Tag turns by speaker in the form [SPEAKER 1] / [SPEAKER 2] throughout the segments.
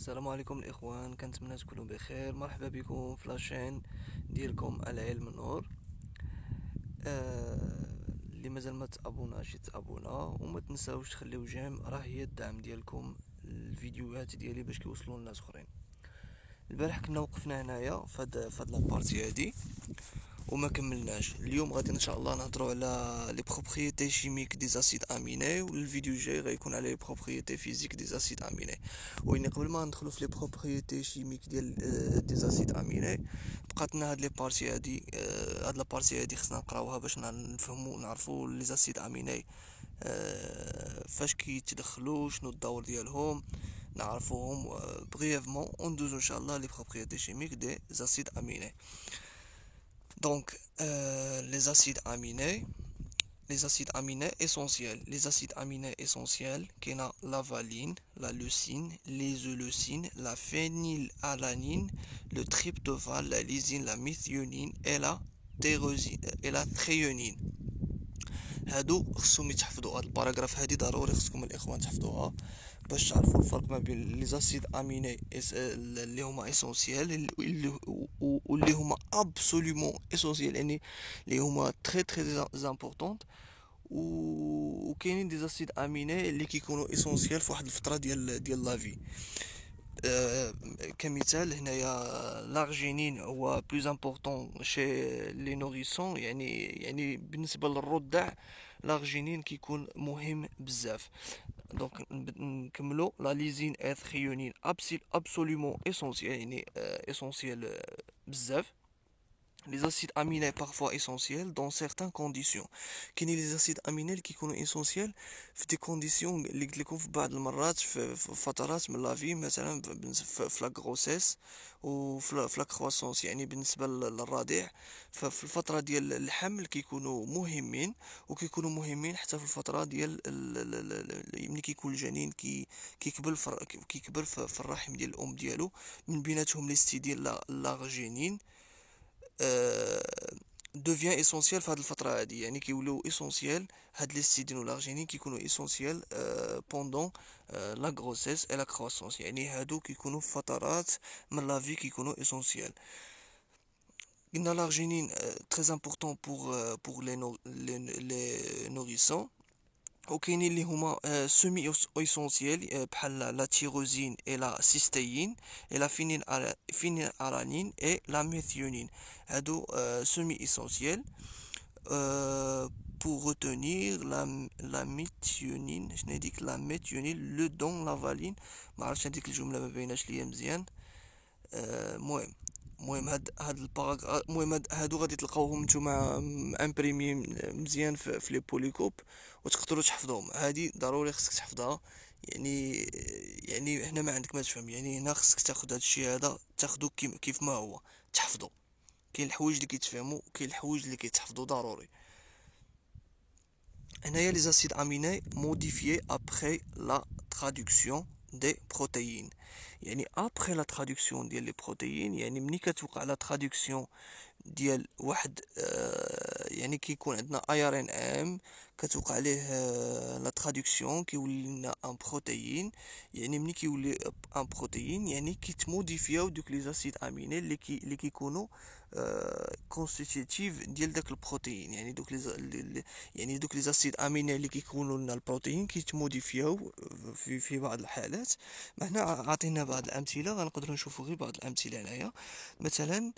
[SPEAKER 1] السلام عليكم الاخوان، كنتمنى تكونوا بخير. مرحبا بكم في لاشين ديالكم العلم النور. اللي مازال ما تابوناش يتابونا، وما تنساوش تخليو جيم، راه هي الدعم ديالكم الفيديوهات ديالي باش كيوصلوا للناس اخرين. البارح كنا وقفنا هنايا فهاد لابارتي هادي وما كملناش. اليوم غادي ان شاء الله نهضروا على لي بروبريتي شيميك دي زاسيد اميني، والفيديو الجاي غيكون على لي بروبريتي فيزيك دي زاسيد اميني. وين قبل ما ندخلوا في لي بروبريتي شيميك ديال دي زاسيد اميني، بقاتنا هاد لي بارتي هادي. هاد لابارتي هادي خصنا نقراوها باش نفهموا نعرفوا لي زاسيد اميني فاش كيتدخلوا، شنو الدور ديالهم، نعرفوهم بريفمون، وندوزو ان شاء الله لي بروبريتي شيميك دي زاسيد اميني. Donc, les acides aminés, essentiels. Les acides aminés essentiels, qui sont la valine, la leucine, l'isoleucine, la phénylalanine, le tryptophane, la lysine, la méthionine et la thréonine. هادو خصهم يتحفظوا. هاد الباراغراف هادي ضروري خصكم الاخوان تحفظوها باش تعرفوا الفرق ما بين لي زاسيد اميني اللي هما اسونسيال واللي هما ابسوليومون اسونسيال، يعني اللي هما تري امبورطونط. وكاينين دي زاسيد اميني اللي كيكونوا اسونسيال في واحد الفتره ديال لافي. كمثال هنايا لارجينين هو بلوز امبورطون شي لي نوريسون، يعني بالنسبه للرضع لارجينين كيكون مهم بزاف. دونك نكملو. لا ليزين اي ثريونين ابسوليومون اسونسيال، يعني اسونسيال بزاف. Les acides aminés parfois essentiels dans certaines conditions. كاينين les acides aminés اللي كيكونوا essentiels في دي كونديسيون اللي قلت لكم في بعض المرات في فترات من لافي، مثلا في لا غروسيس وفي لا كرواسونس، يعني بالنسبه للرضيع. ففي الفتره ديال الحمل كيكونوا مهمين، وكيكونوا مهمين حتى في الفتره ديال ملي كيكون الجنين كيكبر في الرحم ديال الام ديالو. من بيناتهم لي ستيدين لارجينين devient essentiel في هاد الفترة هادي، يعني كيوليو essentiel. هاد لي ستيدين و لارجينين كيكونوا essentiel pendant la grossesse et la croissance، يعني هادو كيكونوا في فترات من لافي كيكونوا essentiel. قلنا لارجينين très important pour les nourrissons. وكاينين اللي هما سيمي اسونسيال بحال لا تيروزين اي لا سيستيين اي لا فينيلالانين اي لا ميثيونين. هادو سيمي اسونسيال. pour retenir la méthionine، شنو هاديك لا ميثيونين لو دون لا فالين. ما عرفتش هاديك الجمله ما بايناش ليا مزيان. المهم هاد الباراغراف، المهم هادو غادي تلقاوهم نتوما امبريمي مزيان في لي بوليكوب، وتقدروا تحفظوهم. هادي ضروري خصك تحفظها، يعني هنا ما عندك ما تفهم، يعني هنا خصك تاخد هاد الشيء هذا تاخدو كيف ما هو تحفظو. كاين الحوايج اللي كيتفهموا وكاين الحوايج اللي كيتحفظوا ضروري. هنايا لي زاسيد اميني موديفيي ابري لا ترادكسيون دي بروتيين. يعني ابري لا ترادكسيون ديال لي بروتيين، يعني ملي كتوقع لا ترادكسيون ديال واحد يعني كيكون عندنا اي ار ان ام كتوقع عليه لا ترادكسيون كيولي لنا ان بروتيين. يعني ملي كيولي ان بروتيين يعني كيتموديفياو دوك لي زاسيد اميني اللي كيكونوا كونستيتيف ديال داك البروتيين. يعني دوك لي زاسيد اميني اللي كيكونوا لنا البروتيين كيتموديفياو في بعض الحالات. هنا عطينا بعض الامثله، غنقدروا نشوفوا غير بعض الامثله هنايا. مثلا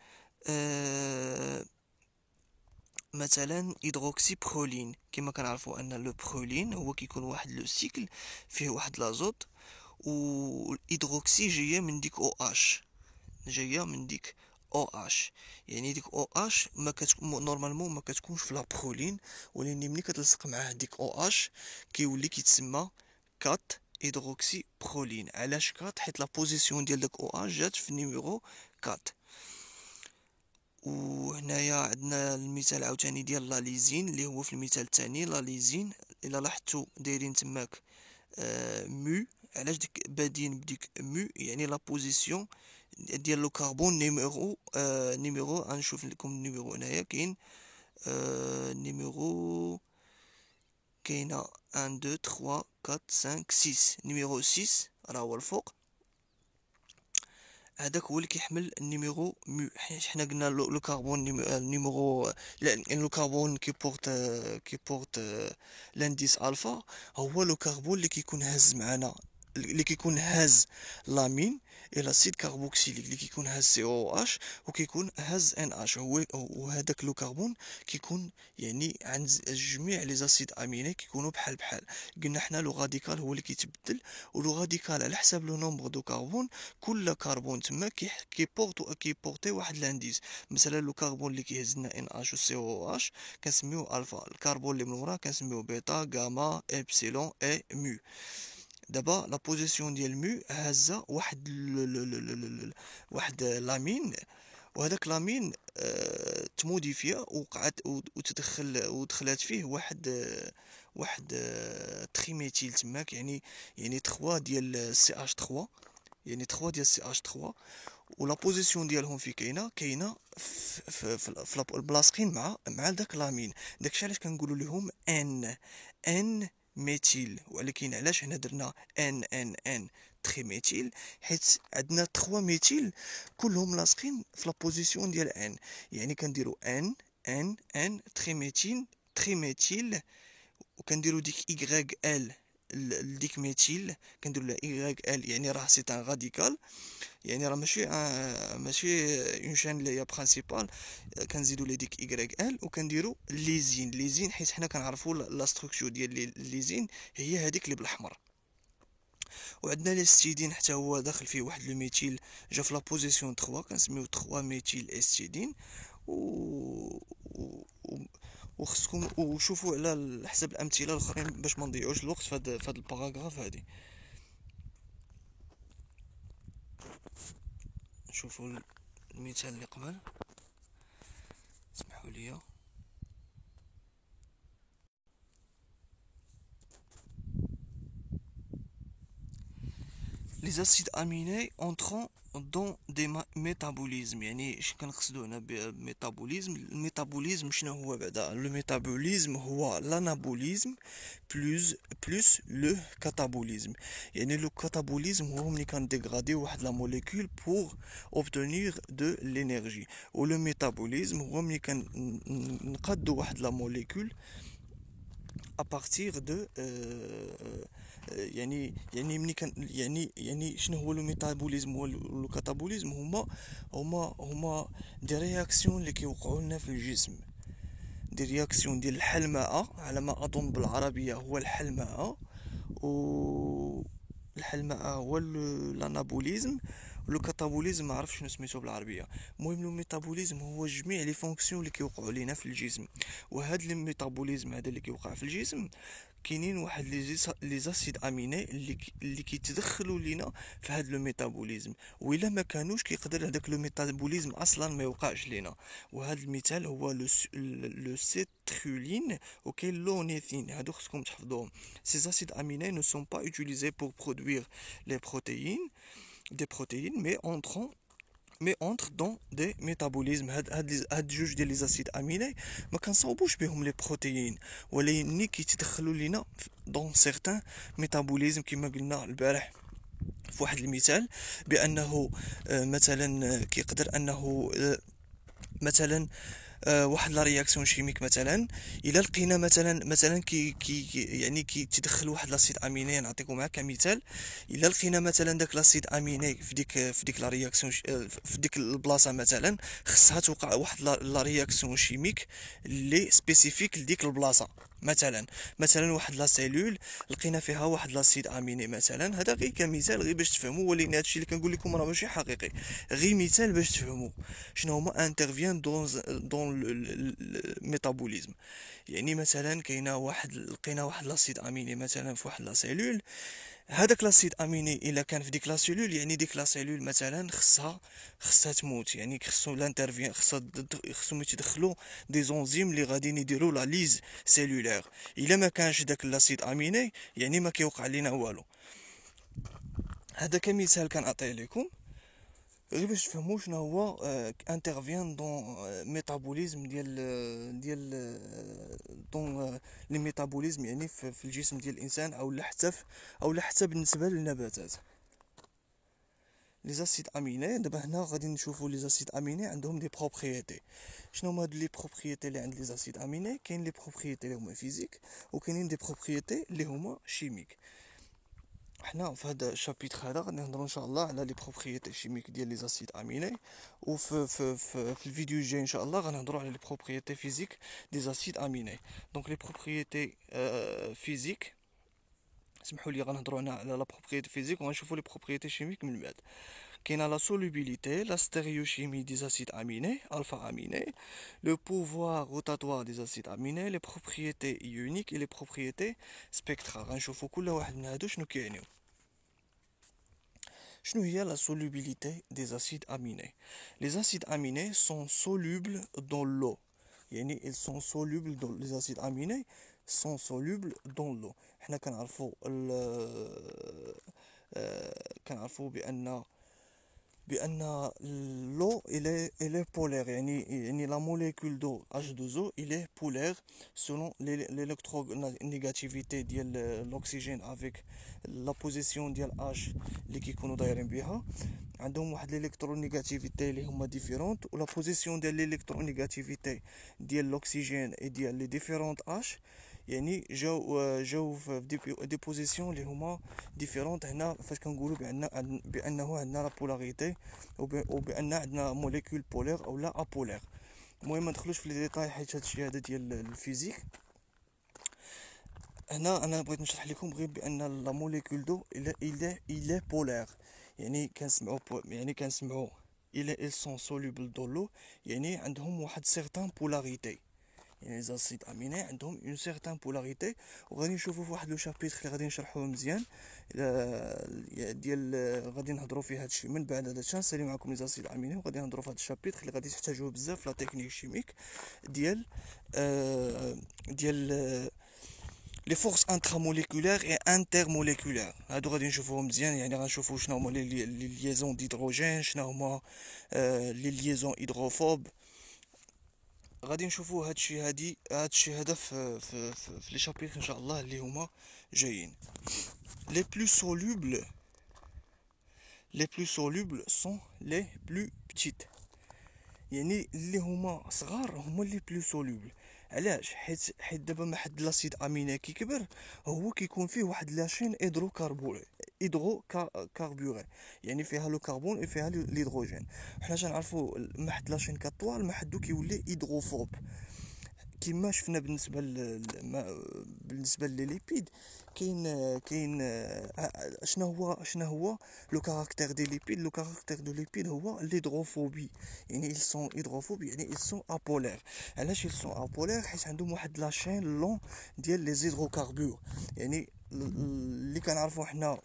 [SPEAKER 1] مثلا هيدروكسي برولين. كما كنعرفوا ان لو برولين هو كيكون واحد لو سيكل فيه واحد لازوت، والهيدروكسي جايه من ديك او اش. يعني ديك او اش ما كتكون نورمالمون ما كتكونش في لا برولين، ولكن ملي كتلصق معاه ديك او اش كيولي كيتسمى كات هيدروكسي برولين. علاش كات؟ حيت لا بوزيسيون ديال داك او اش جات في النيميرو كات. وهنايا عندنا المثال عاوتاني ديال لا ليزين اللي هو في المثال الثاني. لا ليزين الا لاحظتوا دايرين تماك مو. علاش ديك بادين بديك مو؟ يعني لا بوزيسيون ديال لو كربون نيميرو غنشوف لكم النيميرو هنايا كاين نيميرو كاينه 1 2 3 4 5 6. نيميرو 6 راه هو الفوق، هذاك هو اللي كيحمل النيميرو مو. حنا قلنا لو كربون نيميرو، لو كربون كي بورت لانديس الفا، هو لو كربون اللي كيكون هاز معنا، اللي كيكون هاز لامين الى سيد كربوكسيليك، اللي كيكون هاز سي او اش وكيكون هاز ان اش. هو وهذاك لو كربون كيكون يعني عند جميع لي زاسيد اميني كيكونوا بحال بحال. قلنا حنا لو راديكال هو اللي كيتبدل، ولو راديكال على حساب لو نومبر دو كربون، كل كربون تما كيبورتي واحد لانديس. مثلا لو كربون اللي كيهز لنا ان اش و سي او اش كنسميوه الفا، الكربون اللي من وراه كنسميوه بيتا، غاما، ابسيلون اي ميو. دابا لا بوزيسيون ديال ميو هازه واحد واحد لامين، وهذاك لامين تموديفيا وقعت ودخلات فيه واحد تريميتيل تماك، يعني 3 ديال سي اش 3، يعني 3 ديال سي اش 3. ولا بوزيسيون ديالهم في كاينه في البلاصقين مع داك لامين. داكشي علاش كنقولوا لهم ان ميثيل. ولكن علاش هنا درنا ان تري ميثيل؟ حيت عندنا 3 ميثيل كلهم لاصقين في لا بوزيسيون ديال ان، يعني كنديروا ان تري ميثيل، وكنديروا ديك ايغريك ال ديك ميثيل، كنديروا لها ايغريك ال، يعني راه سي ان راديكال، يعني راه ماشي اون شين اللي هي برينسيبال. كنزيدوا لي ديك ايغريك ال وكنديروا ليزين حيت حنا كنعرفوا لا ستركتور ديال ليزين هي هذيك اللي بالاحمر. وعندنا الاستيدين حتى هو داخل فيه واحد لو ميثيل جا في لا بوزيسيون 3، كنسميو 3 ميثيل استيدين. و وخصكم وشوفوا على حسب الامثله الاخرين باش ما نضيعوش الوقت في هذا الباراغراف هذه. نشوفوا المثال اللي قبل، اسمحوا لي. les acides aminés entrant dans des métabolismes. يعني اش كنقصدو هنا بالميتابوليزم؟ الميتابوليزم شنو هو بعدا؟ لو ميتابوليزم هو لانابوليزم بلوس لو كاتابوليزم. يعني لو كاتابوليزم هو ملي كنديغراديو واحد لا موليكول بور اوبتونير دو لينيرجي، و لو ميتابوليزم هو ملي كنقادو واحد لا موليكول à partir de يعني ملي كان يعني شنو هو لو ميتابوليزم ولو كاتابوليزم؟ هما دي رياكسيون اللي كيوقعوا لنا في الجسم، دي رياكسيون ديال الحلماء، على ما اظن بالعربيه هو الحلماء، و الحلماء هو الانابوليزم، لو كاتابوليزم ما عرفتش شنو سميتو بالعربيه. المهم لو ميتابوليزم هو جميع لي فونكسيون اللي كيوقعوا لينا في الجسم. وهذا الميتابوليزم هذا اللي كيوقع في الجسم كاينين واحد لي زاسيد اميني اللي كيتدخلوا لينا في هذا لو ميتابوليزم، والا ما كانوش كيقدر هذاك لو ميتابوليزم اصلا ما يوقعش لينا. وهذا المثال هو لو سيترولين وكاين لونيثين. هادو خصكم تحفظوهم. Ces acides aminés ne sont pas utilisés pour produire les protéines, des protéines, mais entrent dans des métabolismes. هاد جوج ديال لي زاسيد اميني ما كنصاوبوش بهم لي بروتيين، ولكن كيتدخلوا لينا دون سيغتان ميتابوليزم كما قلنا البارح في واحد المثال، بانه مثلا كيقدر انه مثلا واحد لا رياكسيون شيميك مثلا، الا لقينا مثلا يعني كيتدخل واحد لاسيد اميني. نعطيكم معاك كمثال، الا لقينا مثلا داك لاسيد اميني في ديك لا رياكسيون في ديك البلاصه مثلا، خصها توقع واحد لا رياكسيون شيميك اللي سبيسيفيك لديك البلاصه. مثلا واحد لا سيلول لقينا فيها واحد لاسيد اميني مثلا. هذا غير كمثال غير باش تفهموا، ولكن هادشي اللي كنقول لكم راه ماشي حقيقي، غير مثال باش تفهموا شنو هما انترفيان دون الميتابوليزم. يعني مثلا لقينا واحد لاسيد اميني مثلا في واحد لا سيلول. هذاك لاسيد اميني الا كان في ديك لا سيلول، يعني ديك لا سيلول مثلا خصها تموت، يعني خصو لانترفيان خصهم يتدخلوا دي زونزيم اللي غاديين يديروا لا ليز سيلولير. الا ما كانش داك لاسيد اميني يعني ما كيوقع لينا والو. هذا كمثال كنعطيه لكم غير باش تفهموا شنو هو انترفيان دون ميتابوليزم ديال دون لي ميتابوليزم، يعني في الجسم ديال الانسان او حتى بالنسبه للنباتات. لي زاسيد اميني. دابا هنا غادي نشوفوا لي زاسيد اميني عندهم دي بروبريتي. شنو هما هاد لي بروبريتي اللي عند لي زاسيد اميني؟ كاين لي بروبريتي اللي هما فيزيك، وكاينين دي بروبريتي اللي هما شيميك. حنا في هذا الشابيتر هذا غادي نهضروا ان شاء الله على لي بروبريتي شيميك ديال لي زاسيد اميني، وفي في الفيديو الجاي ان شاء الله غنهضروا على لي بروبريتي فيزيك دي زاسيد اميني. دونك لي بروبريتي فيزيك، اسمحوا لي غنهضروا هنا على لا بروبريتي فيزيك وغنشوفوا لي بروبريتي شيميك من بعد. كاينه لا solubilité, la stéréochimie des acides aminés, alpha-aminés, le pouvoir rotatoire des acides aminés, les propriétés ioniques et les propriétés spectrales. غنشوفوا كل واحد من هادو شنو كيعنيو. شنو هي la solubilité des acides aminés? Les acides aminés sont solubles dans l'eau. يعني ils sont solubles dans les acides aminés sont solubles dans l'eau. حنا كنعرفوا بأن l'eau elle est polaire. يعني la molécule d'eau H2O il est polaire selon l'électronégativité ديال l'oxygène avec la position ديال H اللي كيكونوا دايرين بها. عندهم واحد l'électronégativité اللي هما différentes، و la position ديال l'électronégativité ديال l'oxygène et ديال les différentes H يعني جاو في دي بوزيسيون اللي هما ديفيرونت. هنا فاش كنقولوا بانه عندنا لا بولاريتي، وبان عندنا موليكول بولير او لا ابولير. المهم ما ندخلوش في لي ديتاي حيت هادشي هذا ديال الفيزيك. هنا انا بغيت نشرح لكم غير بان لا موليكول دو il est بولير. يعني كنسمعوا ils sont solubles dans l'eau، يعني عندهم واحد سيغتان بولاريتي. يعني زاسيد اميني عندهم اون سيغتان بولاريتي، وغادي نشوفوا في واحد لو شابيتر اللي غادي نشرحوه مزيان ديال غادي نهضروا فيه هادشي من بعد. هذا الشان سالي معكم لي زاسيد اميني، وغادي نهضروا في هاد الشابيتر اللي غادي تحتاجوه بزاف في لا تكنيك شيميك ديال لي فورس انتراموليكولير اي انترموليكولير. هادو غادي نشوفوهم مزيان. يعني غنشوفوا شنو هما لي ليزون ديدروجين، شنو هما لي ليزون هيدروفوب. غادي نشوفوا هادشي هذا في لي شابيتر ان شاء الله اللي هما جايين. لي بلو سولوبل سون لي بلو بتيت. يعني اللي هما صغار هما لي بلو سولوبل. علاش؟ حيت دابا ما حد لاسيد اميني كيكبر هو كيكون فيه واحد لاشين هيدرو كاربوري، يعني فيها لو كربون وفيها الهيدروجين. حنا تنعرفوا ما حد لاشين كطوال ما حدو كيولي هيدروفوب كما شفنا. بالنسبه للليبيد كاين شنو هو لو كاركتير دي ليبيد. لو كاركتير دو ليبيد هو الهيدروفوبي. يعني ils sont hydrophobes، يعني ils sont apolaires. علاش ils sont apolaires؟ حيت عندهم واحد لاشين لون ديال لي زيدروكاربور. يعني اللي كنعرفوا حنا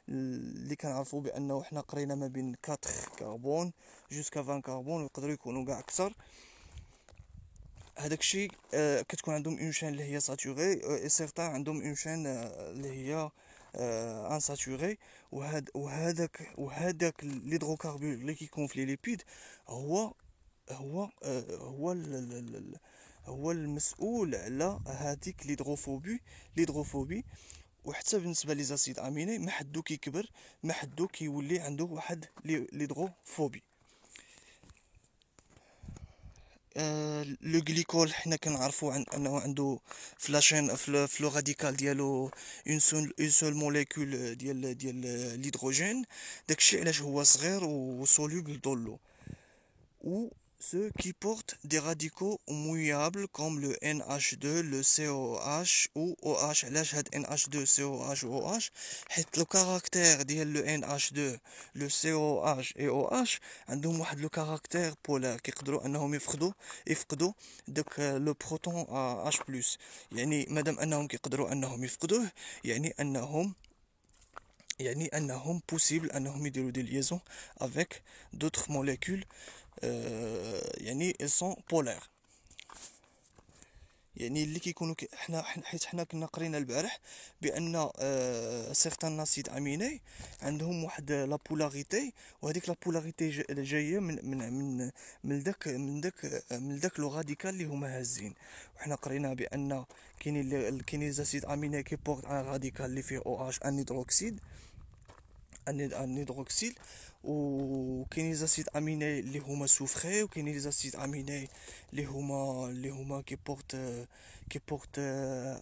[SPEAKER 1] اللي كنعرفوا بانه حنا قرينا ما بين 4 كربون جوسكا 20 كربون، ويقدروا يكونوا كاع اكثر. هذاك الشيء كتكون عندهم اون شين اللي هي ساتوري، اي سيغتان عندهم اون شين اللي هي ان ساتوري. وهذاك الهيدروكاربور اللي كيكون في لي ليبيد هو هو هو هو المسؤول على هذيك الهيدروفوبي. وحتى بالنسبه لي زاسيد اميني ما حدو كيكبر ما حدو كيولي عنده واحد الهيدروفوبي. لو غليكول حنا كنعرفوا انه عنده فلاشين في لو راديكال ديالو اون سول موليكول ديال الهيدروجين. داكشي علاش هو صغير وسولوبل دو لو. و ceux qui portent des radicaux mouillables comme le NH2, le COH ou OH. علاش هاد NH2 COH و OH؟ حيت لو كاركتير ديال لو NH2 لو COH et OH عندهم واحد لو كاركتير بولار، كيقدروا انهم يفقدوا داك لو بروتون H+. يعني مادام انهم كيقدروا انهم يفقدوه يعني انهم بوسيبل انهم يديروا دي ليزون افيك دوطخ موليكول. يعني ils sont polaires. يعني اللي كيكونوا حيت حنا كنا قرينا البارح بان سيغتان ناسيد اميني عندهم واحد لا بولاريتي، وهذيك لا بولاريتي جايه من داك لو راديكال اللي هما هازين. وحنا قرينا بان كاينين زاسيد اميني كي بورت ان راديكال اللي فيه او اش ان هيدروكسيد، ان هيدروكسيل. وكاين لي زاسيد اميني اللي هما سوفري، وكاين لي زاسيد اميني اللي هما كي بورت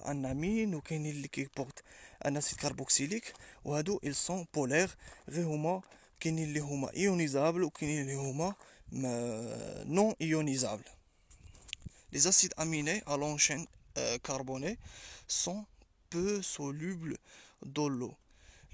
[SPEAKER 1] ان امين، وكاين اللي كيبورت ان اسيد كاربوكسيليك. وهادو ils sont polaires، غير هما كاينين اللي هما ايونيزابل وكاينين اللي هما نون ايونيزابل. Les acides aminés à longue chaîne carbonée sont peu solubles dans l'eau.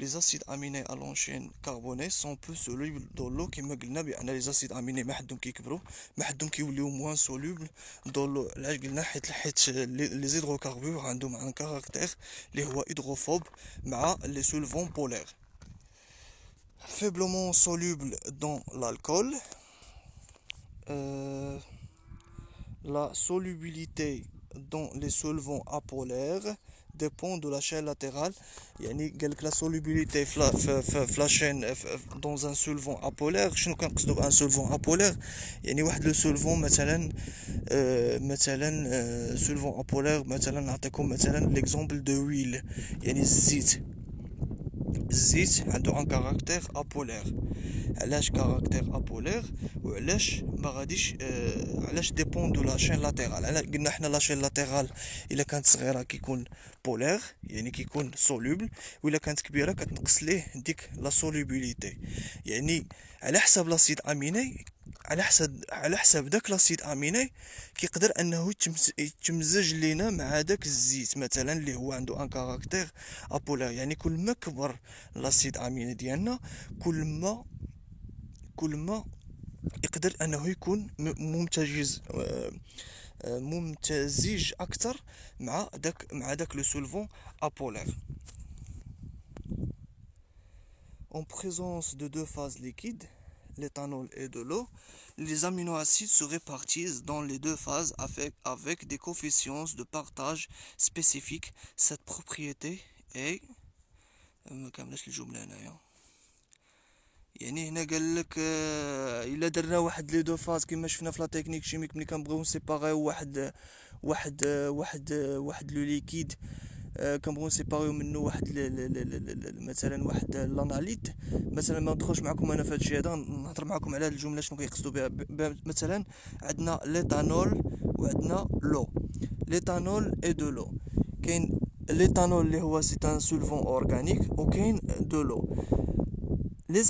[SPEAKER 1] Les acides aminés à longue chaîne carbonée sont peu solubles dans l'eau. كما قلنا بأن les acides aminés ما حدهم كيكبروا، ما حدهم كيوليو moins solubles dans l'eau. علاش قلنا؟ حيت les hydrocarbures عندهم un caractère اللي هو hydrophobe مع les solvants polaires. Faiblement soluble dans l'alcool. La solubilité dans les solvants apolaires dépend de la chaîne latérale. يعني قالك la solubilité في la chaîne dans un solvant apolaire. شنو كنقصدو بان solvant apolaire؟ يعني واحد لو solvant مثلا solvant apolaire، مثلا نعطيكم مثلا l'exemple de huile، يعني الزيت عنده ان كاركتير ابولير. علاش كاركتير ابولير؟ وعلاش ما غاديش علاش ديبون دو لا شين لاتيرال؟ علاش قلنا حنا لا شين لاتيرال الا كانت صغيره كيكون بولير يعني كيكون سولوبل، وإلا كانت كبيره كتنقص ليه ديك لا سولوبيليتي. يعني على حسب لاسيد اميني، على حسب داك لاسيد اميني كيقدر انه يتمزج لينا مع داك الزيت مثلا اللي هو عنده ان كاركتير ابولار. يعني كل ما كبر لاسيد اميني ديالنا كل ما يقدر انه يكون ممتزج اكثر مع داك لو سولفون apolaire. En présence de deux phases liquides, l'éthanol et de l'eau, les aminoacides se répartissent dans les deux phases avec des coefficients de partage spécifiques. Cette propriété est يعني هنا قال لك الا درنا واحد لي دو فاز كما شفنا في لا تكنيك شيميك ملي كنبغيو نسيباغيو واحد لو ليكيد، كنبغيو نسيباريو منه واحد مثلا واحد لاناليت. مثلا ما ندخلش معكم انا في هادشي هذا، نهضر معكم على هاد الجمله شنو كيقصدوا بها. مثلا عندنا ليتانول وعندنا لو، ليتانول اي دو لو. كاين ليتانول اللي هو سي ان سولفون اورغانيك، وكاين دو لو. لي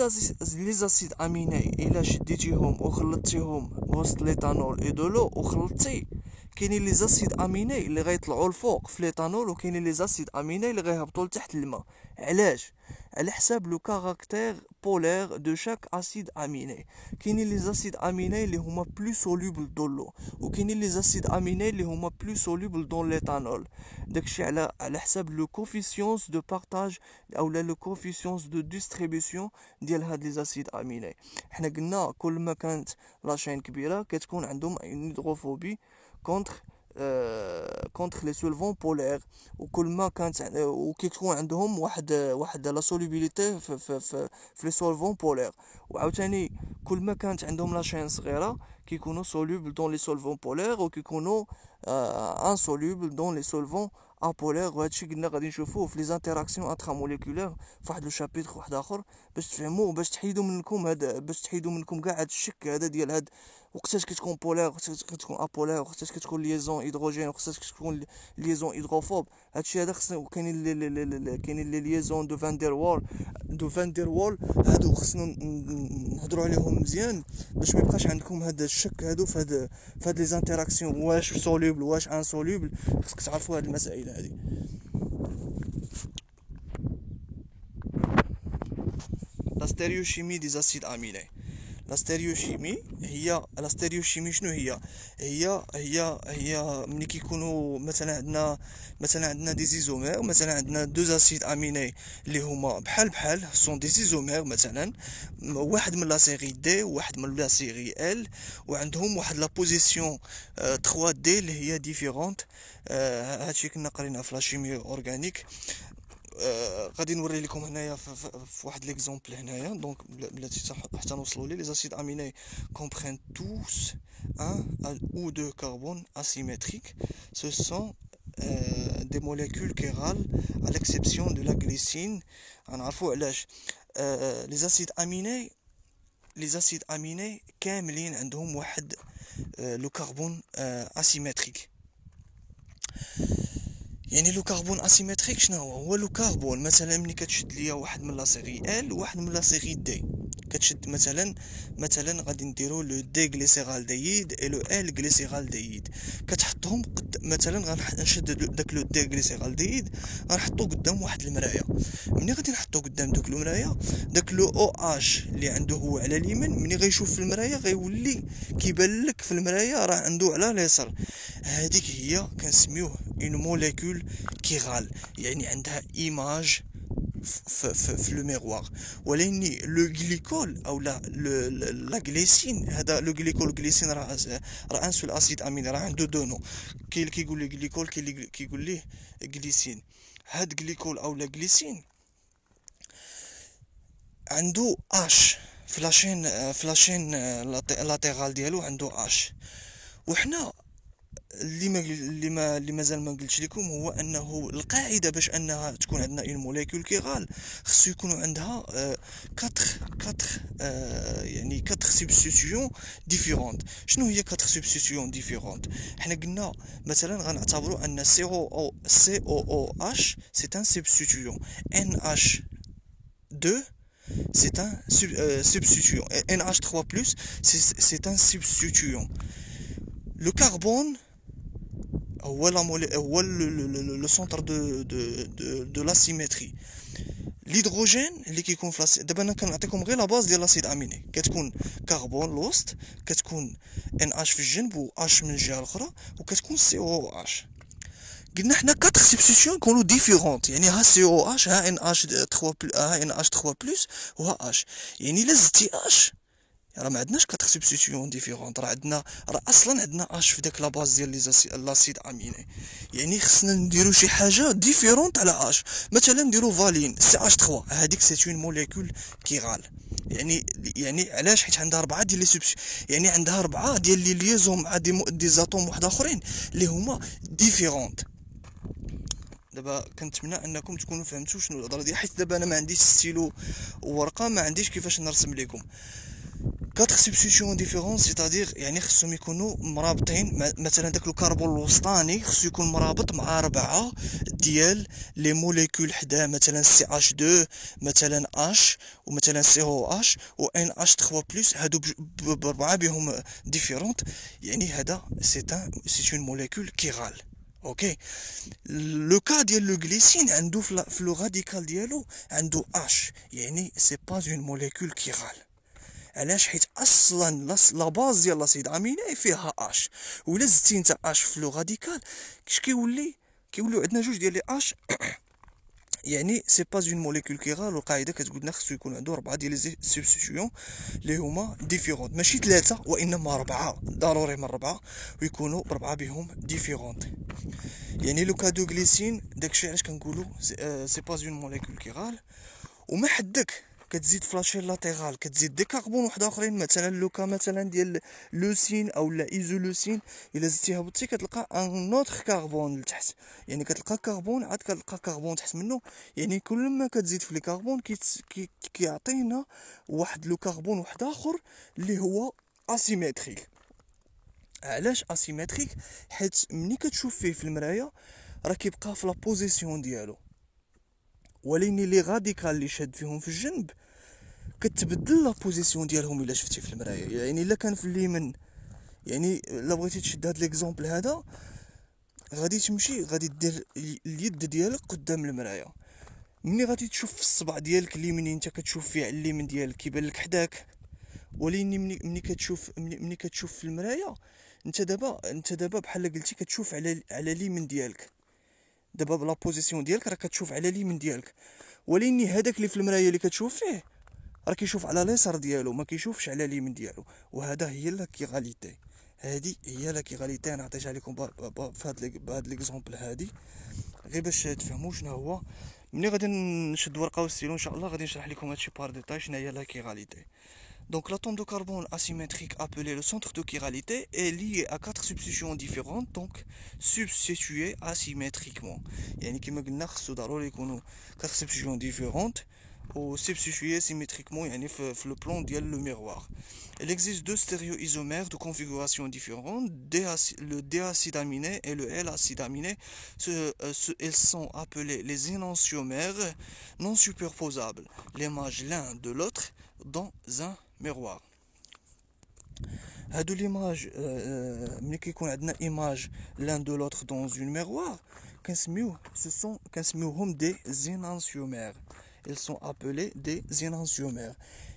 [SPEAKER 1] زاسيد اميني الا شديتيهم وخلطتيهم وسط ليتانول اي دو لو وخلطتي، كاينين لي زاسيد اميني اللي غيطلعوا الفوق في ليتانول، وكاينين لي زاسيد اميني اللي غيهبطوا لتحت الماء. علاش؟ على حساب لو كاركتير بولير دو شاك اسيد اميني. كاينين لي زاسيد اميني اللي هما بلو سولوبل دون لو، وكاينين لي زاسيد اميني اللي هما بلو سولوبل دون ليتانول. داكشي على حساب لو كوفيسيونس دو بارطاج اولا لو كوفيسيونس دو ديستريبيسيون ديال هاد لي زاسيد اميني. حنا قلنا كل ما كانت لاشين كبيره كتكون عندهم هيدروفوبي كونتر لي سولفون بولير، وكل ما كانت وكيكون عندهم واحد لا سولوبيليتي في لي سولفون بولير. وعاوتاني كل ما كانت عندهم لاشين صغيره كيكونوا سولوبل دون لي سولفون بولير، وكيكونوا انسولوبل دون لي سولفون apolaire. وهادشي قلنا غادي نشوفوه في لي زانتيراكسيون انتراموليكولير فواحد لو شابيتر واحد اخر، باش تفهموا، باش تحيدوا منكم كاع هاد الشك هذا ديال هاد وقتاش كتكون بولير، وقتاش كتكون ابولير، وقتاش كتكون ليزون هيدروجين، وقتاش كتكون ليزون هيدروفوب. هادشي هذا خصنا. كاينين لي ليزون دو فاندير وول هادو خصنا نهضروا عليهم مزيان باش ما يبقاش عندكم هذا الشك هادو في هاد لي زانتيراكسيون، واش سولوبل واش انسولوبل. خصك تعرفوا هاد المسائل هادي. لا ستيريوشيمي دي زاسيد اميني. لا ستيريوشيمي شنو هي ملي كيكونوا مثلا عندنا دي زيزومير، مثلا عندنا دو زاسيد اميني اللي هما بحال سون دي زيزومير، مثلا واحد من لا سيري دي وواحد من لا سيري ال، وعندهم واحد لا بوزيسيون 3 دي اللي هي ديفيرونت. هادشي كنا قرينا في لا شيمي اورغانيك. غادي نوري لكم هنايا في واحد ليكزومبل هنايا. دونك بلاتي حتى نوصلوا لي زاسيد اميني comprennent tous un ou deux carbones asymétriques. Ce sont des molécules chirales à l'exception de la glycine. غنعرفوا علاش لي زاسيد اميني، لي زاسيد اميني كاملين عندهم واحد لو كربون اسيمتريك. يعني لو كربون اسيمتريك شنو هو لو كربون مثلا ملي كتشد ليا واحد من لا سيري ال وواحد من لا سيري دي، كتشد مثلا غادي نديرو لو دي غليسيرال دييد اي لو ال غليسيرال دييد، كتحطهم مثلا غنشد داك لو دي غليسيرال دييد غنحطو قدام واحد المرايه. ملي غادي نحطو قدام دوك المرايه، داك لو او اش اللي عنده هو على اليمين ملي غيشوف في المرايه غيولي كيبان لك في المرايه راه عنده على اليسار. هذيك هي كنسميوه اون موليكول كيغال، يعني عندها ايماج في لو ميغوار. ولكن لو غليكول او لا غليسين، هذا لو غليكول غليسين راه ان سول اسيد اميني، راه عنده دو نو، كاين اللي كيقول لي غليكول، كاين اللي كيقول ليه غليسين. هاد غليكول او لا غليسين عنده اش فلاشين لاتيرال ديالو عنده اش. وحنا اللي مازال ما قلتش لكم هو انه القاعده باش انها تكون عندنا اون موليكول كيغال خصو يكونوا عندها 4 يعني 4 سبستيتيون ديفيرونت. شنو هي 4 سبستيتيون ديفيرونت؟ حنا قلنا مثلا غنعتبروا ان سي او اش سي ان سبستيتيون، ان اش 2 c'est un substituant, NH3+, c'est un substituant. Le carbone هو هو لو سونتر دو لا سيمتري. الهيدروجين اللي كيكون في دابا انا كنعطيكم غير لا باز ديال لاسيد اميني، كتكون كربون الوسط، كتكون ان اش في الجنب و اش من الجهه الاخرى، وكتكون سي او اش. قلنا حنا 4 سبستيسيون يكونوا ديفيرونت، يعني ها سي او اش، ها ان اش 3 ها ان اش 3 بلس، وها اش. يعني الا زدتي اش راه ما عندناش 4 سبستيسيون ديفيرونت، راه اصلا عندنا اش في داك لا باز ديال لاسيد اميني. يعني خصنا نديرو شي حاجه ديفيرونت على اش، مثلا نديرو فالين سي اش 3، هذيك سي اون موليكول كيغال. يعني علاش؟ حيت عندها 4 ديال لي يعني عندها 4 ديال لي ليزون مع دي زاتوم واحد اخرين اللي هما ديفيرونت. دابا كنتمنى انكم تكونوا فهمتوا شنو الهضره ديال، حيت دابا انا ما عنديش ستيلو وورقه، ما عنديش كيفاش نرسم لكم 4 سبستيسيون ديفيرون، سيتادير يعني خصهم يكونوا مرابطين. مثلا داك الكربون الوسطاني خصو يكون مرابط مع 4 ديال لي موليكول حداه، مثلا سي اش 2، مثلا اش، ومثلا سي او اش، و ان اش 3 بلس، هادو ب4 بهم ديفيرونت. يعني هذا سي اون موليكول كيغال. اوكي. لو كا ديال لو غليسين عنده في لو راديكال ديالو عنده اش، يعني سي با اون موليكول كيغال. علاش؟ حيت اصلا لا باز ديال لاسيد اميني فيها اش، ولا زدتي انت اش في لو راديكال كيش كيوليو عندنا جوج ديال لي اش. يعني سي با اون موليكول كيغال. والقاعده كتقول لنا خصو يكون عنده 4 ديال لي سبستيسيون اللي هما ديفيرونت، ماشي 3 وانما 4، ضروري من 4 ويكونوا ب4 بهم ديفيرونت. يعني لو كادو غليسين داكشي علاش كنقولوا سي با اون موليكول كيغال. وما حدك كتزيد فلاشين لاتيرال كتزيد دي كربون واحد اخرين، مثلا لوكا مثلا ديال لوسين او لا ايزولوسين، الا زدتي هبطتي كتلقى ان اوتر كربون لتحت، يعني كتلقى كربون عاد كتلقى كربون تحت منه. يعني كل ما كتزيد في لي كربون كيعطينا واحد لو كربون واحد اخر اللي هو اسيمتريك. علاش اسيمتريك؟ حيت ملي كتشوف فيه في المرايه راه كيبقى في لا بوزيسيون ديالو، ولكن لي غاديكال اللي شاد فيهم في الجنب كتبدل لا بوزيسيون ديالهم الا شفتي في المرايه. يعني الا كان في اليمين، يعني الا بغيتي تشد هاد ليكزومبل هذا، غادي تمشي غادي دير اليد ديالك قدام المرايه، ملي غادي تشوف في الصبع ديالك اليمين انت كتشوف فيه على اليمين ديالك كيبان لك حداك. ولكن ملي كتشوف في المرايه انت دابا بحال قلتي كتشوف على اليمين ديالك، دابا بلا بوزيسيون ديالك راه كتشوف على اليمين ديالك، ولكن هذاك اللي في المرايه اللي كتشوف فيه راه كيشوف على اليسار ديالو، ما كيشوفش على اليمين ديالو. وهذا هي لا كيغاليتي، هذه هي لا كيغاليتي. انا عطيتها لكم بهاد ليكزومبل هادي غير باش تفهموا شنو هو. ملي غادي نشد ورقه وستيلو ان شاء الله غادي نشرح لكم هادشي بار ديتاي شنو هي لا كيغاليتي. Donc l'atome de carbone asymétrique appelé le centre de chiralité est lié à 4 substitutions différentes, donc substituées asymétriquement. يعني كما قلنا خصو ضروري يكونوا 4 substitutions différentes وسبستيتويي سيميتريكمون يعني في لو بلان ديال لو ميغوار. Il existe deux stéréoisomères de configuration différente, le D-acide aminé et le L-acide aminé. Ils sont appelés les énantiomères non superposables, l'image l'un de l'autre dans un miroir. هادو l'image ملي كيكون عندنا image l'un de l'autre dans une miroir كنسميوهم des énantiomères. Ils sont appelés des énantiomères.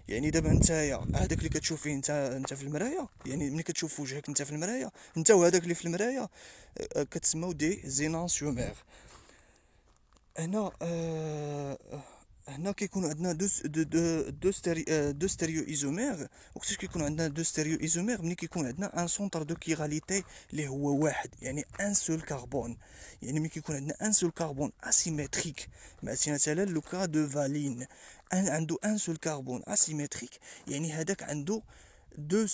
[SPEAKER 1] يعني دابا نتايا هذاك اللي كتشوف فيه انت في المرايه، يعني ملي كتشوف وجهك انت في المرايه انت وهذاك اللي في المرايه كتسموا دي زينانسيومير. هنا هنا كيكونوا عندنا دو ستيريو ايزومير. وقتاش كيكون عندنا دو ستيريو ايزومير؟ ملي كيكون عندنا ان سونتر دو كيغاليتي اللي هو واحد، يعني ان سول كربون. يعني ملي كيكون عندنا ان سول كربون اسيمتريك، مثلا لو كا دو فالين عنده ان سول كربون اسيمتريك، يعني هذاك عنده دو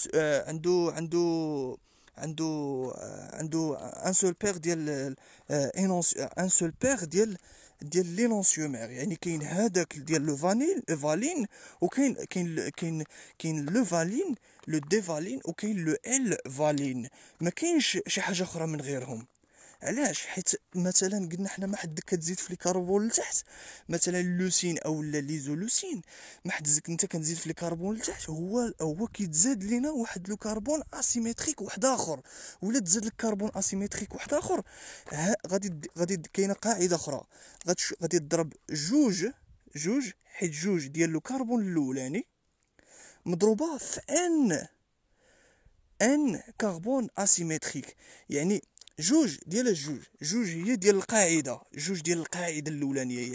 [SPEAKER 1] عنده ان سول بير ديال ان سول بير ديال لينونسيومير. يعني كاين هذاك ديال لو فالين، وكاين كاين لو فالين لو دي فالين، وكاين لو ال فالين. ما كاينش شي حاجه اخرى من غيرهم. علاش؟ حيت مثلا قلنا حنا ما حدك كتزيد في الكربون لتحت، مثلا اللوسين او ليزولوسين، ما حدك انت كتزيد في الكربون لتحت، هو كيتزاد لينا واحد لو كربون اسيمتريك واحد اخر، ولا تزاد لك كربون اسيمتريك واحد اخر. غادي كاينه قاعده اخرى، غادي تضرب جوج حيت جوج ديال لو كربون الاولاني مضروبه في ان كربون اسيمتريك. يعني جوج ديال جوج هي ديال القاعده، جوج ديال القاعده الاولانيه.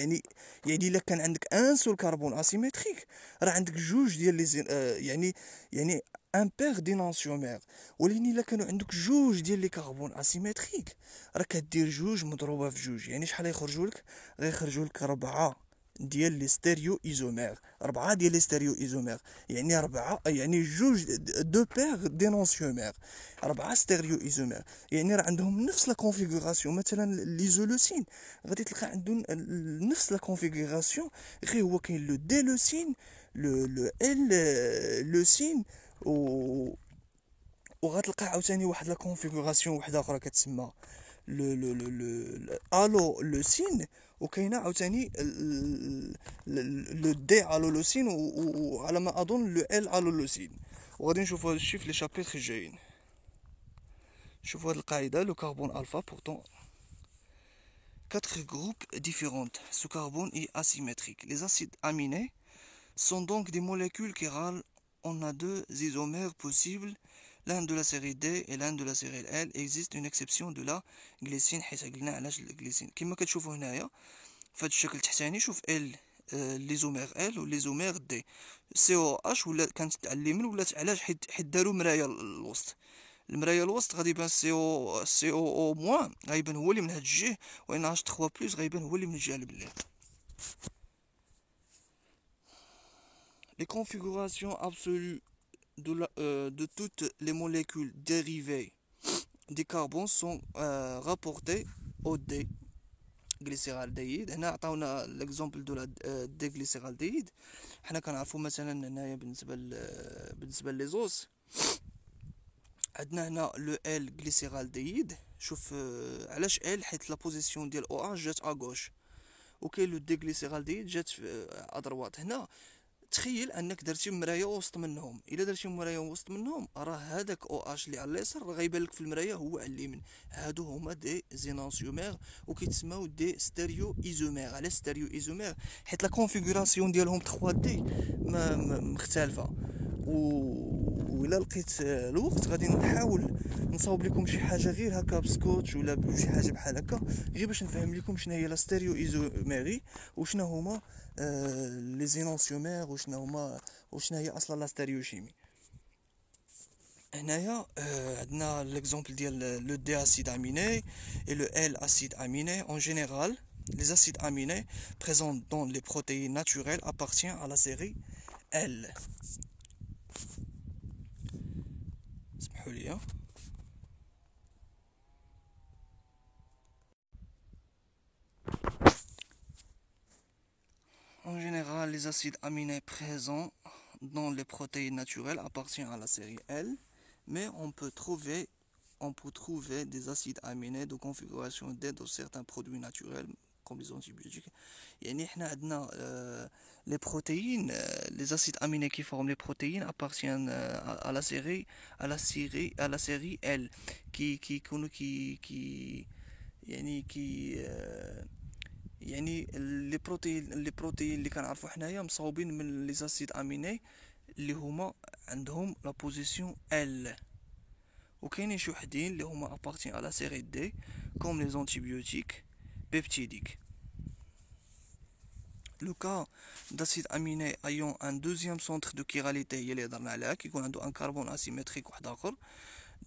[SPEAKER 1] يعني الا كان عندك ان سول كربون اسيمتريك راه عندك جوج ديال لي يعني ان بير دينانسيومير. ولكن الا كانوا عندك جوج ديال لي كربون اسيمتريك راه كدير جوج مضروبه في جوج، يعني شحال يخرجوا لك؟ غيخرجوا لك 4 ديال لي ستيريو ايزومير. 4 ديال لي ستيريو ايزومير يعني 4، يعني جوج دو بير دينونسيومير، 4 ستيريو ايزومير. يعني راه عندهم نفس لا كونفيغوراسيون. مثلا ليزولوسين غادي تلقى عندهم نفس لا كونفيغوراسيون، غير هو كاين لو دي لوسين لو ال لوسين وغتلقى عاوتاني واحد لا كونفيغوراسيون واحده اخرى كتسمى الو لوسين، وكاينه عاوتاني لو دي الولوسين، وعلى ما اظن لو ال الولوسين. وغادي نشوفوا هذا الشيء في لي شابيتر الجايين. شوفوا هذه القاعده: لو كربون الفا pourtant 4 groupes différents. Ce carbone est asymétrique. Les acides aminés sont donc des molécules chirales. On a deux isomères possibles, l'un de la série D et l'un de la série L. Existe une exception de la glycine. حيت قلنا علاش الجليسين كما كتشوفوا هنايا في هذا الشكل التحتاني. شوف ال ليزومير ال وليزومير دي. سي او اش ولا كانت على اليمين ولات علاش؟ حيت داروا مرايه الوسط. المرايه الوسط غادي يبان سي او موان غيبان هو اللي من هاد الجهه، وان اش 3 بلس غيبان هو اللي من الجهه اللي. Les configurations absolues de toutes les molécules dérivées des carbones sont rapportées au D glycéraldéhyde. هنا عطاونا l'exemple de la déglycéraldéhyde. حنا كنعرفوا مثلا هنايا بالنسبه للزوز عندنا هنا لو ال غليسيرالديد. شوف علاش ال؟ حيت لا بوزيسيون ديال او اش جات اغوش، وكاين لو دي غليسيرالديد جات ادروات. هنا تخيل انك درتي مرايه وسط منهم، الا درتي مرايه وسط منهم راه هذاك او اش اللي على اليسار غيبان لك في المرايه هو على اليمين. هادو هما دي زينانسيومير وكيتسموا دي ستيريو ايزومير. على ستيريو ايزومير حيت لا كونفيغوراسيون ديالهم 3 دي مختلفه. وإلا لقيت الوقت غادي نحاول نصاوب لكم شي حاجه غير هكا بسكوتش ولا بشي حاجه بحال هكا، غير باش نفهم لكم شنو هي لا ستيريو ايزوميري وشنو هما لي زينونسيومير وشنو هي اصلا لا ستيريوشيمي. هنايا عندنا ليكزامبل ديال لو دي اسيد اميني et le L acide aminé. En général, les acides aminés présents dans les protéines naturelles appartiennent à la série L. اسمحوا لي. En général, les les acides aminés présents dans les protéines naturelles appartiennent à la série L, mais on peut trouver des acides aminés de configuration D dans certains produits naturels comme les antibiotiques. يعني احنا عندنا les protéines, les acides aminés qui forment les protéines appartiennent à la série L qui يعني يعني les protéines اللي كنعرفو حنايا مصاوبين من les acides aminés اللي هما عندهم la position L. وكاينين شي وحدين اللي هما appartiennent à la série D comme les antibiotiques peptidiques. Le cas d'acide aminé ayant un deuxième centre de chiralité هي اللي هضرنا عليها كيكون عنده ان كربون اسيمتريك واحد اخر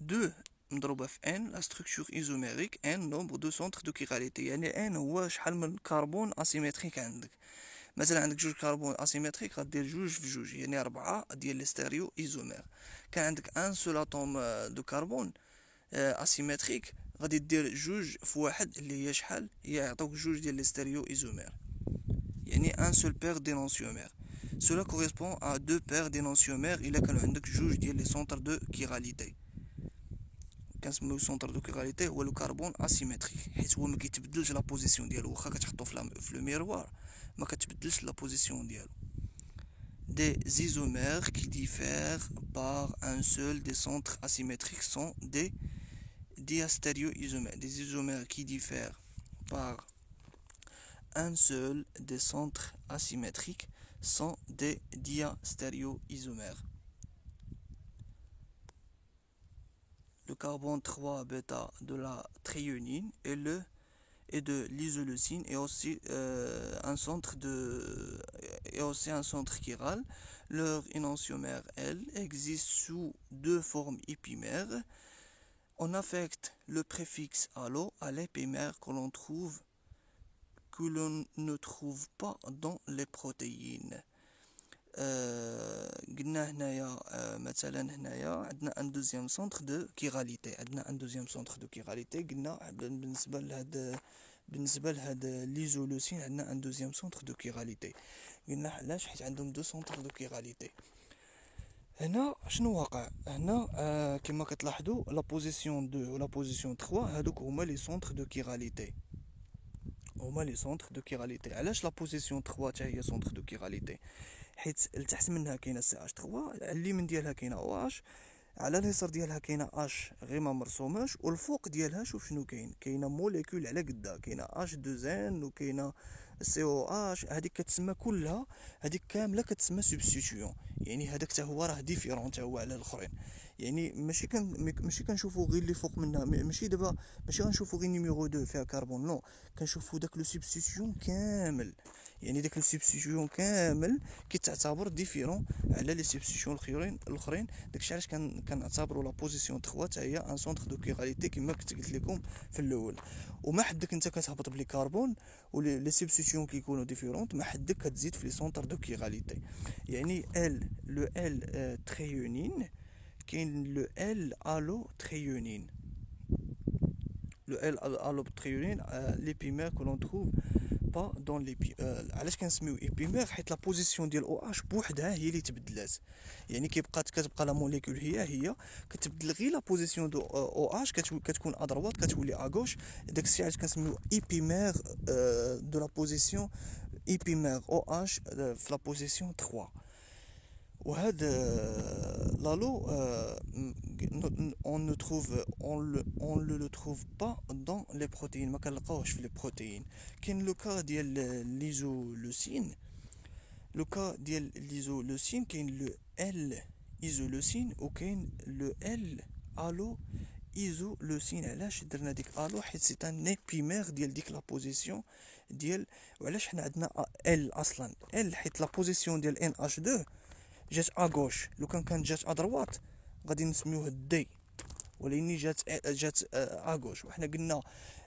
[SPEAKER 1] 2 مضروبه في n la structure isomérique n nombre de centres de chiralité يعني n هو شحال من كربون اسيمتريك عندك. مثلا عندك جوج كربون اسيمتريك غدير جوج في جوج يعني 4 ديال لي ستيريو ايزومير. كان عندك ان سول اتوم دو كربون اسيمتريك غادي دير جوج في واحد اللي هي شحال هي يعطوك جوج ديال لي ستيريو ايزومير يعني un seul paire d'énantiomères. Cela correspond à deux paires d'énantiomères إلا كانوا عندك جوج ديال لي سونتر دو كيراليتي. كنسميو سونتر دو كيراليتي هو لو كربون اسيمتريك حيت هو ما كيتبدلش لا بوزيسيون ديالو واخا كتحطو في لو ميروار ما كتبدلش لا بوزيسيون ديالو. Des isomères qui diffèrent par un seul des centres asymétriques sont des diastéréoisomères. Des isomères qui diffèrent par un seul des centres asymétriques sont des diastéréoisomères. Le carbone 3 bêta de la thréonine et de l'isoleucine est aussi un centre chiral. Leur énantiomère L existe sous deux formes épimères. On affecte le préfixe allo à l'épimère que l'on ne trouve pas dans les protéines. قلنا هنايا مثلا هنايا عندنا ان دوزيام سونتر دو كيراليتي قلنا بالنسبه لهاد ليزولوسين عندنا ان دوزيام سونتر دو كيراليتي. قلنا علاش حيت عندهم دو سونتر دو كيراليتي. هنا شنو واقع هنا كما كتلاحظوا لا بوزيسيون 2 ولا بوزيسيون 3 هادوك هما لي سونتر دو كيراليتي. علاش لا بوزيسيون 3 حتى هي سونتر دو كيراليتي؟ حيت لتحت منها كاينه سي اش 3 على اليمين ديالها كاينه او اش على اليسار ديالها كاينه اش غير ما مرسوماش والفوق ديالها شوف شنو كاينه موليكول على قدا كاينه اش 2 ان وكاينه سي او اش هذيك كتسمى كلها هذيك كامله كتسمى سبستيتيون يعني هذاك حتى هو راه ديفيرون حتى هو على الاخرين يعني ماشي كنشوفوا غير اللي فوق منها ماشي دابا ماشي غنشوفوا غير نيميرو 2 فيها كربون نو كنشوفوا داك لو سبستيتيون كامل يعني داك السبستيتيون كامل كيتعتبر ديفيرون على لي سبستيتيون الاخرين داكشي علاش كنعتبروا لا بوزيسيون 3 حتى هي ان سونتر دو كيراليتي كما كنت قلت لكم في الاول. وما حدك انت كتهبط بلي كربون ولي سبستيتيون كيكونوا ديفيرونت ما حدك كتزيد في لي سونتر دو كيراليتي يعني لو ال تريونين كاين لو ال الو تريونين. Le L-allobtriolène, l'épimère que l'on trouve pas dans علاش كنسميو épimère حيت لا بوزيسيون ديال او اش بوحدها هي اللي تبدلات يعني كتبقى لا موليكول هي كتبدل غير لا بوزيسيون دو او اش كتكون ادروات كتولي اغوش داكشي علاش كنسميو épimère دو لا بوزيسيون épimère او اش في لا بوزيسيون 3. وهذا لالو on ne le trouve pas dans les protéines ما كنلقاوهش في لي بروتيين. كاين لو كا ديال ليزولوسين كاين لو ال ايزولوسين وكاين لو ال الو ايزولوسين. علاش درنا ديك الو حيت سي ان ايبيمير ديال ديك لا بوزيسيون ديال وعلاش حنا عندنا ال اصلا حيت لا بوزيسيون ديال ان اش 2 جات اغوش لو كانت جات ادروات غادي نسميوها دي ولكن جات اغوش وحنا قلنا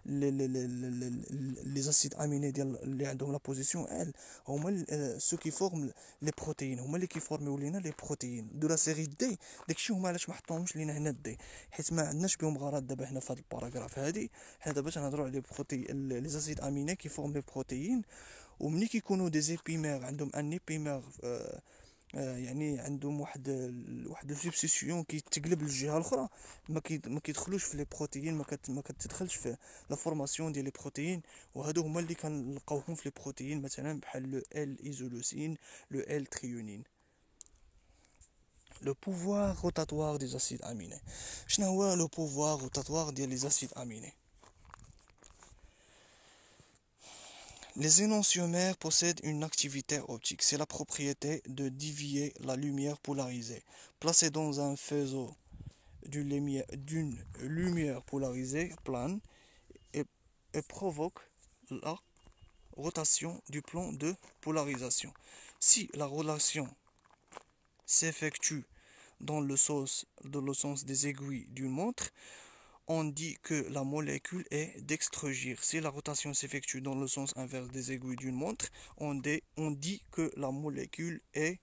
[SPEAKER 1] لي زاسيد اميني ديال اللي عندهم لا بوزيسيون ال هما سو كي فورم لي بروتيين هما اللي كيفورميو لينا لي بروتيين دو لا سيري دي. داكشي هما علاش ما حطوهمش لينا هنا دي حيت ما عندناش بهم غرض دابا هنا في هذا الباراغراف هادي حنا دابا تنهضروا على لي بروتيين لي زاسيد اميني كيفورم لي بروتيين ومني كيكونوا دي زيبيمير عندهم ان ايبيمير يعني عندهم واحد السبستيسيون كيتقلب للجهه الاخرى، ما كيدخلوش في لي بروتيين، ما كتدخلش في لا فورماسيون ديال لي بروتيين. وهادو هما اللي كنلقاوهم في لي بروتيين مثلا بحال لو ال ايزولوسين، لو ال تريونين. لو بوفوار روتاتوار دي زاسيد اميني. شنو هو لو بوفوار روتاتوار ديال لي زاسيد اميني؟ Les énantiomères possèdent une activité optique. C'est la propriété de dévier la lumière polarisée. Placée dans un faisceau d'une lumière polarisée plane et provoque la rotation du plan de polarisation. Si la rotation s'effectue dans le sens des aiguilles d'une montre, on dit que la molécule est dextrogire. Si la rotation s'effectue dans le sens inverse des aiguilles d'une montre, on dit que la molécule est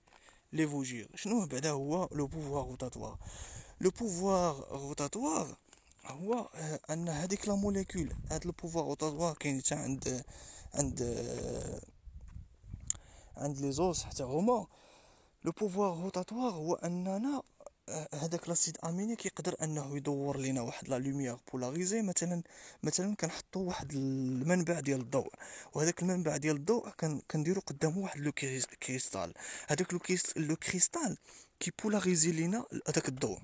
[SPEAKER 1] lévogire. شنو بعدا هو لو بوفوار روتاتوار؟ لو بوفوار روتاتوار هو ان هذيك لا موليكول، هاد لو بوفوار روتاتوار كاين حتى عند لي زوس حتى هما. لو بوفوار روتاتوار هو اننا هذاك لاسيد اميني كيقدر انه يدور لينا واحد لا لوميير بولاريزي. مثلا كنحطوا واحد المنبع ديال الضوء، وهذاك المنبع ديال الضوء كنديروا قدامه واحد لو كريستال. هذاك لو كريستال كيبولاريزي لينا هذاك الضوء.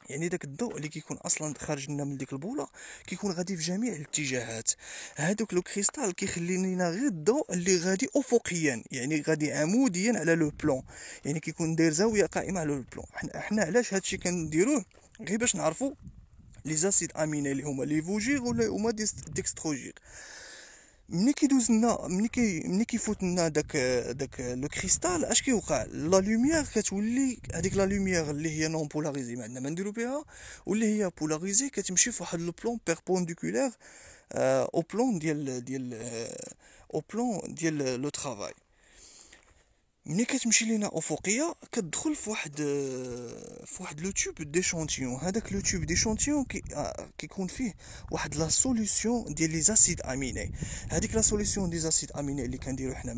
[SPEAKER 1] يعني داك الضوء اللي كيكون اصلا خارج لنا من ديك البوله كيكون غادي في جميع الاتجاهات. هذوك لو كريستال كيخلي لينا غير الضوء اللي غادي افقيا، يعني غادي عموديا على لو بلون، يعني كيكون داير زاويه قائمه على لو بلون. حنا علاش هادشي كنديروه؟ غير باش نعرفوا لي زاسيد اميني اللي هما لي فوجير ولا هما ديكستروجير. ملي كيفوت لنا داك لو كريستال، اش كيوقع؟ لا لوميير كتولي هذيك لا لوميير اللي هي نون بولاريزي ما عندنا ما نديرو بها، واللي هي بولاريزي كتمشي في واحد لو بلون بيربونديكولير او بلون ديال لو ترافاي. ملي كتمشي لينا افقيه كتدخل في واحد لو تيوب ديشونتيون. هذاك لو تيوب ديشونتيون كيكون فيه واحد لا سوليوشن ديال لي زاسيد اميني. هذيك لا سوليوشن دي زاسيد اميني اللي كنديرو حنا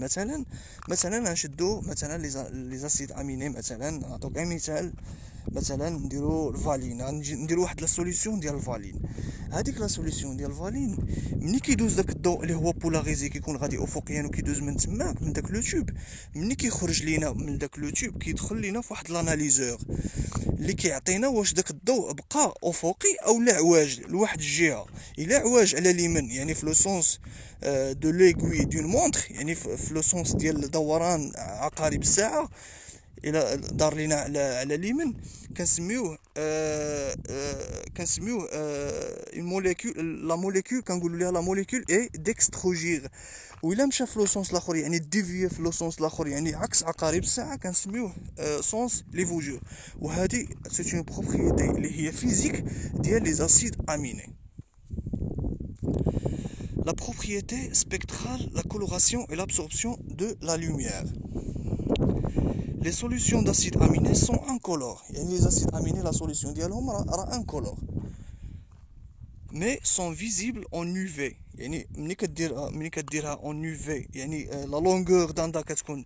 [SPEAKER 1] مثلا نشدو مثلا لي زاسيد اميني، مثلا نعطوك غير مثال، مثلا نديرو الفالين، نديرو واحد لا سوليوشن ديال الفالين. هذيك لا سوليوشن ديال الفالين ملي كيدوز داك الضوء اللي هو بولاريزي كيكون غادي افقيا وكيدوز من تماك من داك لو تيوب، ملي كيخرج لينا من داك لو تيوب كيدخل لينا في واحد لاناليزور اللي كيعطينا واش داك الضوء بقى افقي او لا عواج لواحد الجهه. الا عواج على اليمين يعني في لو سونس دو ليغوي دون مونتر، يعني في لو سونس ديال دوران عقارب الساعه، الى دار لينا على اليمين كنسميوه الموليكول لا موليكول كنقولوا ليها لا موليكول اي ديكستروجير. وإلا مشى في لو سونس الاخر يعني ديفيي في لو سونس الاخر يعني عكس عقارب الساعه كنسميوه سونس ليفوجور. وهذه سيت اون بروبريتي اللي هي فيزيك ديال لي زاسيد اميني. La propriété spectrale, la coloration et l'absorption de la lumière. Les solutions d'acides aminés sont incolores. يعني les acides aminés la solution ديالهم راه incolore mais sont visibles en UV. يعني ملي كديرها en UV يعني la longueur d'onde كتكون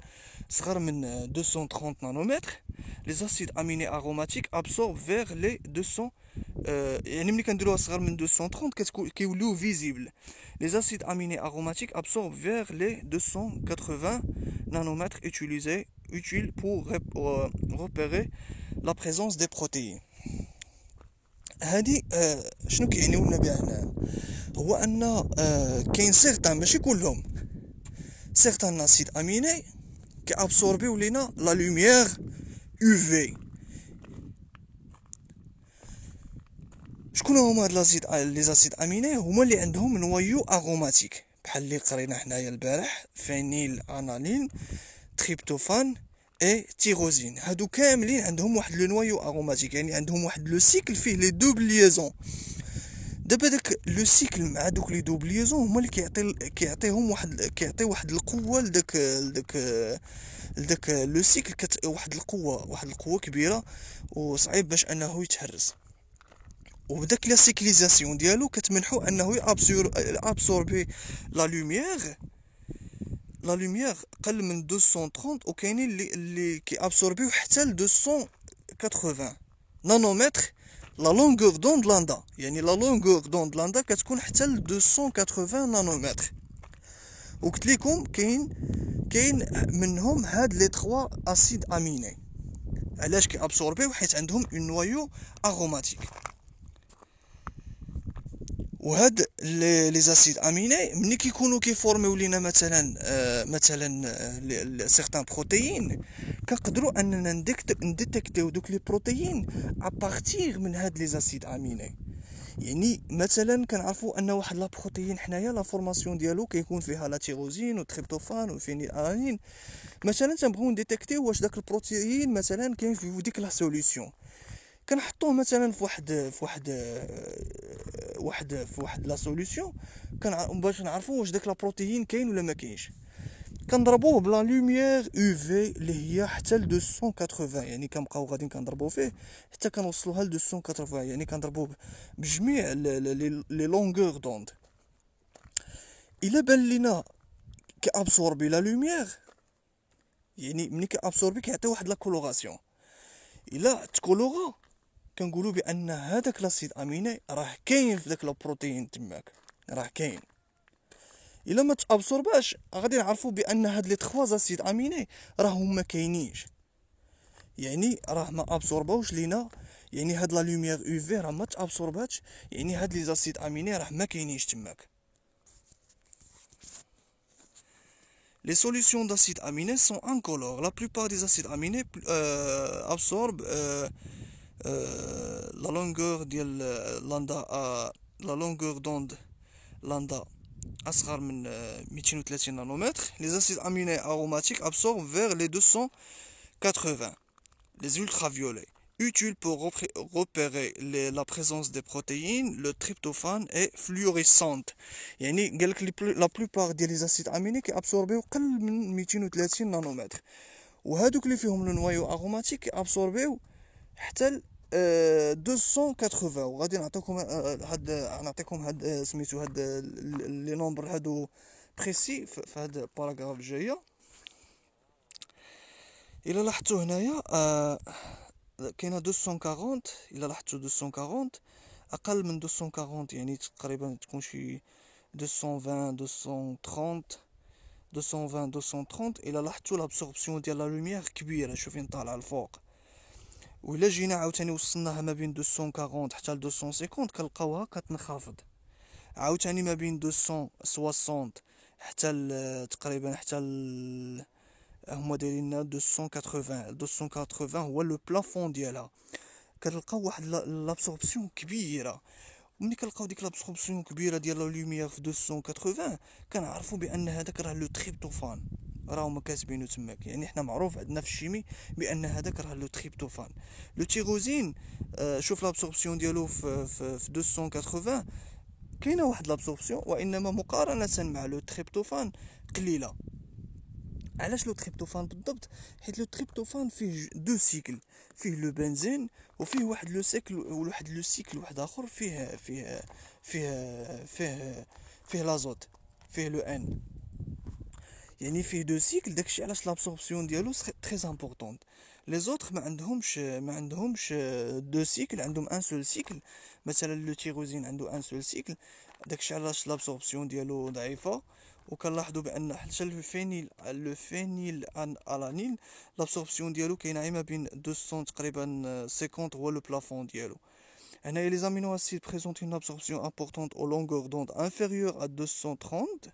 [SPEAKER 1] صغر من 230 نانومتر. les acides aminés aromatiques absorbent vers les 200 يعني ملي كنديروها صغر من 230 كيوليو فيزيبل. les acides aminés aromatiques absorbent vers les 280 nanomètres utiles pour repérer la présence des protéines. هادي شنو كيعنيو لنا بها هنا؟ هو ان كاين سيغتان ماشي كلهم، سيغتان اسيد اميني كيابسوربيو لينا لا لوميير يو في. شكون هما هاد لي زاسيد اميني؟ هما اللي عندهم نوايو اروماتيك بحال اللي قرينا حنايا البارح، فينيل انالين تريبتوفان اي تيروزين. هادو كاملين عندهم واحد لو نوايو اروماتيك، يعني عندهم واحد لو سيكل فيه لي دوبل ليزون. دابا داك لو سيكل مع دوك لي دوبل ليزون هما اللي كيعطيهم واحد القوه لداك لو سيكل، واحد القوه كبيره وصعيب باش انه يتحرز. وبداك لا سيكليزاسيون ديالو كتمنحو انه ابسوربي لا لوميير لا لوميير قل من 230 وكاينين اللي كيابسوربيو حتى ل 280 نانومتر. لا لونغور دوند لاندا، يعني لا لونغور دوند لاندا كتكون حتى ل 280 نانومتر. وقلت لكم كاين منهم هاد لي 3 اسيد اميني. علاش كيابسوربيو؟ حيت عندهم اون نوايو اروماتيك. وهاد لي زاسيد اميني ملي كيكونوا كيفورميو لينا مثلا سيغتان بروتيين، كنقدروا اننا نديتيكتيو دوك لي بروتيين ابارتيغ من هاد لي زاسيد اميني. يعني مثلا كنعرفوا ان واحد لا بروتيين حنايا لا فورماسيون ديالو كيكون فيها لا تيروزين وتريبتوفان وفينيل الانين. مثلا تنبغيو نديتيكتيو واش داك البروتيين مثلا كاين في ديك لا سوليوشن، كنحطوه مثلا في واحد لا سوليوشن باش نعرفوا واش داك لا بروتيين كاين ولا ما كاينش. كنضربوه بلا لوميير يو في اللي هي حتى ل 280، يعني كنبقاو غاديين كنضربو فيه حتى كنوصلوها ل 280، يعني كنضربوه بجميع لي لونغور دوند. الا بان لينا كابسوربي لا لوميير، يعني ملي كابسوربي كيعطي واحد لا كولوراسيون. الا تكولورا كنقولوا بان هذاك لاسيد اميني راه كاين في داك البروتين تماك، راه كاين. الا ما تابسورباش غادي نعرفوا بان هاد لي 3 اسيد اميني راهم ما كاينينش، يعني راه ما ابسورباوش لينا، يعني هاد لا لوميير يو في راه ما تابسورباتش، يعني هاد لي اسيد اميني راه ما كاينينش تماك. Les solutions d'acides aminés sont incolores. La plupart des acides aminés absorbent la longueur de lambda la longueur d'onde lambda أصغر من 230 نانومتر. Les acides aminés aromatiques absorbent vers les 280. Les ultraviolets, utiles pour repérer la présence des protéines, le tryptophane est fluorescente. يعني قالك la plupart ديال les acides aminés كيابسوربيو قل من 230 نانومتر، وهادوك اللي فيهم لو نوايو اروماتيك كيابسوربيو حتى ل 280. وغادي نعطيكم هاد سميتو هاد لي نومبر هادو بريسي في هاد الباراغراف الجايه. الا لاحظتوا هنايا كاينه 240. الا لاحظتوا 240 اقل من 240، يعني تقريبا تكون شي 220 230 220 230. الا لاحظتوا لابسوربسيون ديال لا لوميير كبيره، شوفين طالعه الفوق. وإلا جينا عاوتاني وصلناها ما بين 240 حتى ل 250 كنلقاوها كتنخفض، عاوتاني ما بين 260 حتى تقريبا حتى هما دايرين 280. 280 هو لو بلافون ديالها، كتلقاو واحد لابسوربسيون كبيره. وملي كنلقاو ديك لابسوربسيون كبيره ديال لا لوميير في 280 كنعرفوا بان هذاك راه لو تريبتوفان راهما كاتبينو تماك. يعني حنا معروف عندنا في الشيمي بان هذاك راه لو تريبتوفان. لو تيروزين شوف لابسوربسيون ديالو في 280 كاينه واحد لابسوربسيون، وانما مقارنه مع لو تريبتوفان قليله. علاش لو تريبتوفان بالضبط؟ حيت لو تريبتوفان فيه دو سيكل، فيه لو بنزين وفيه واحد لو سيكل وواحد لو سيكل واحد اخر فيه لازوت، فيه لو ان، يعني فيه دو سيكل. داكشي علاش لابسوربسيون ديالو تري امبورطونط. لي زوتر ما عندهمش دو سيكل، عندهم ان سول سيكل. مثلا لو تيروزين عنده ان سول سيكل، داكشي علاش لابسوربسيون ديالو ضعيفه. وكنلاحظوا بان حتى لو فينيل الانيل لابسوربسيون ديالو كاينه ما بين 200 تقريبا 50 هو لو بلافون ديالو. هنايا لي امينو اسيد بريزونت une absorption importante aux longueurs d'onde inférieure à 230.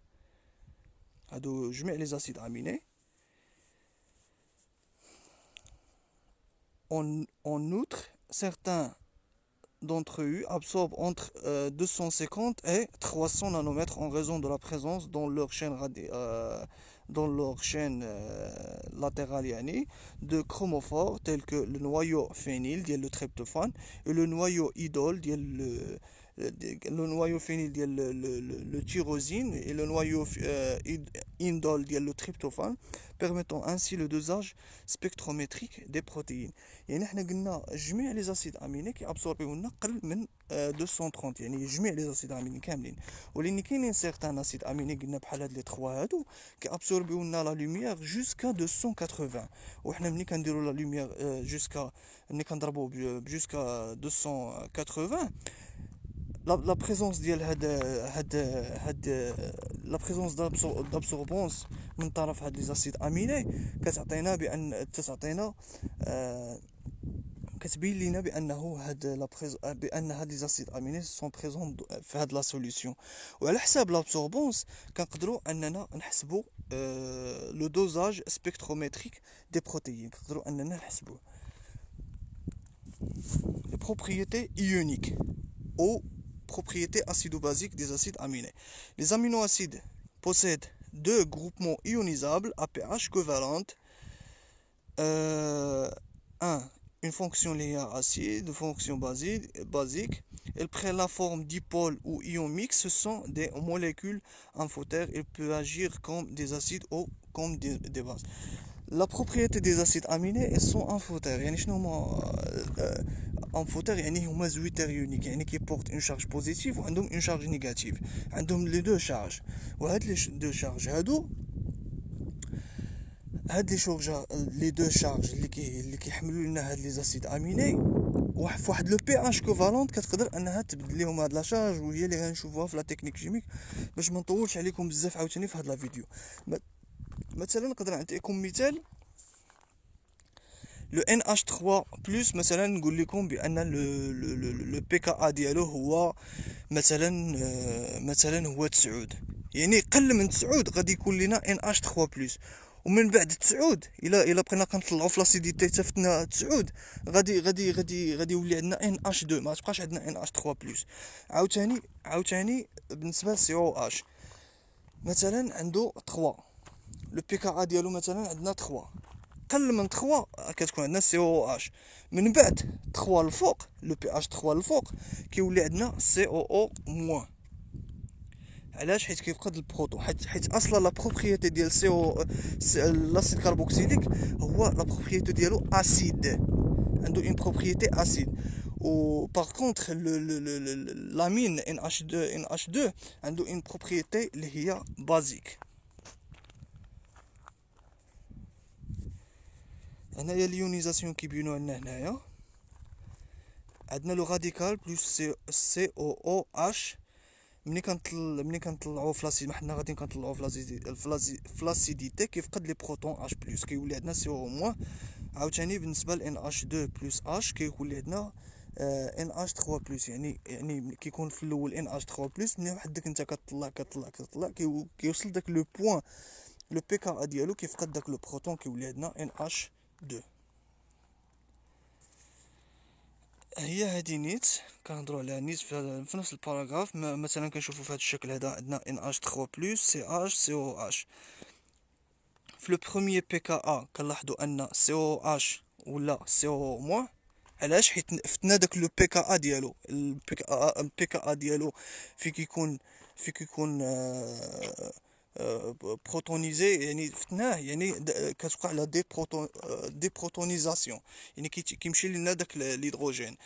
[SPEAKER 1] هادو جميع لي زاسيد اميني. En outre, certains d'entre eux absorbent entre 250 et 300 nanomètres en raison de la présence dans leur chaîne latérale yani, de chromophores tels que le noyau phényl, le tryptophane, et le noyau idole, le noyau phényl ديال le tyrosine et le noyau indole ديال le tryptophane, permettant ainsi le dosage spectrométrique des protéines. يعني احنا قلنا جميع لي زاسيد اميني كيابسوربيو لنا قل من 230، يعني جميع لي زاسيد اميني كاملين، ولكن كاينين سيغتان اسيد اميني قلنا بحال هاد لي 3 هادو كيابسوربيو لنا لا لوميير جوسكا 280. وحنا ملي كنديرو لا لوميير جوسكا، ملي كنضربو بجوسكا 280، لا بريزونس ديال هاد لا بريزونس دابسوربونس من طرف هاد لي زاسيد اميني كتعطينا تعطينا كتبين لينا بانه بان هاد لي زاسيد اميني سون بريزون في هاد لا سوليسيون. وعلى حساب لابسوربونس كنقدروا اننا نحسبوا لو دوزاج سبيكتروميتريك دي بروتيين، كنقدروا اننا نحسبوه. لي بروبريتي ioniques ou propriétés acido-basiques des acides aminés. Les aminoacides possèdent deux groupements ionisables à pH covalente. 1. Une fonction linéaire acide, une fonction basique. Elle prend la forme dipôle ou ion mixte. Ce sont des molécules amphotères. Elle peut agir comme des acides ou comme des bases. La propriété des acides aminés, elles sont amphotères. يعني شنو هما amphotères؟ يعني هما زويتر يونيك، يعني كيبورت اون شارج بوزيتيف وعندهم اون شارج نيجاتيف، عندهم لي دو شارج. وهاد لي دو شارج لي دو شارج اللي كيحملوا لنا هاد لي زاسيد اميني فواحد لو بي اش كوفالونت، كتقدر انها تبدل لهم هاد لا شارج، وهي اللي غنشوفوها في لا تكنيك كيميك باش ما نطولش عليكم بزاف عاوتاني في هاد لا فيديو. مثلا نقدر نعطيكم مثال، لو NH3+ مثلا نقول لكم بان لو بي كا ا ديالو هو مثلا هو 9، يعني قل من 9 غادي يكون لنا NH3+. ومن بعد 9 الا بقينا كنطلعوا في لاسيديتي حتى فتنا 9 غادي يولي عندنا NH2، ما تبقاش عندنا NH3+. عاوتاني بالنسبه لسي او اش مثلا عنده 3، لو بي كا ا ديالو مثلا عندنا 3، قل من 3 كتكون عندنا سي او اش. من بعد 3 الفوق، لو بي اش 3 الفوق كيولي عندنا سي او او موان. علاش؟ حيت كيفقد البروتون، حيت اصلا لا بروبريتي ديال سي او لاسيد كاربوكسيليك هو لا بروبريتي ديالو اسيد، عنده اون بروبريتي اسيد. و باغ كونطخ لامين NH2 عنده اون بروبريتي اللي هي بازيك. هنايا ليونيزاسيون كيبينو لنا هنايا، عندنا لو راديكال بلس سي او او اش. ملي كنطلعو في لاسيد، حنا غادي كنطلعو في لاسيديتي كيفقد لي بروتون اش بلس، كيولي عندنا سي او موان. عاوتاني بالنسبه ل NH2 بلس اش كيولي عندنا NH3+. يعني كيكون في الاول NH3+، ملي وحدك انت كتطلع كيوصل داك لو بوين، لو بي كا ديالو كيفقد داك لو بروتون، كيولي عندنا NH2. هي هادي نيت كنهضروا على نيت في نفس الباراغراف. مثلا كنشوفوا في هذا الشكل هذا عندنا NH3+ CH COH. في لو بروميير بي كا ا كنلاحظوا ان COH ولا CO-. علاش؟ حيت فتنا داك لو بي كا ا ديالو، البي كا ا ديالو في كيكون بروتونيزي، يعني فتناه، يعني كتوقع لا دي بروتونيزاسيون، يعني كيمشي لنا داك الهيدروجين.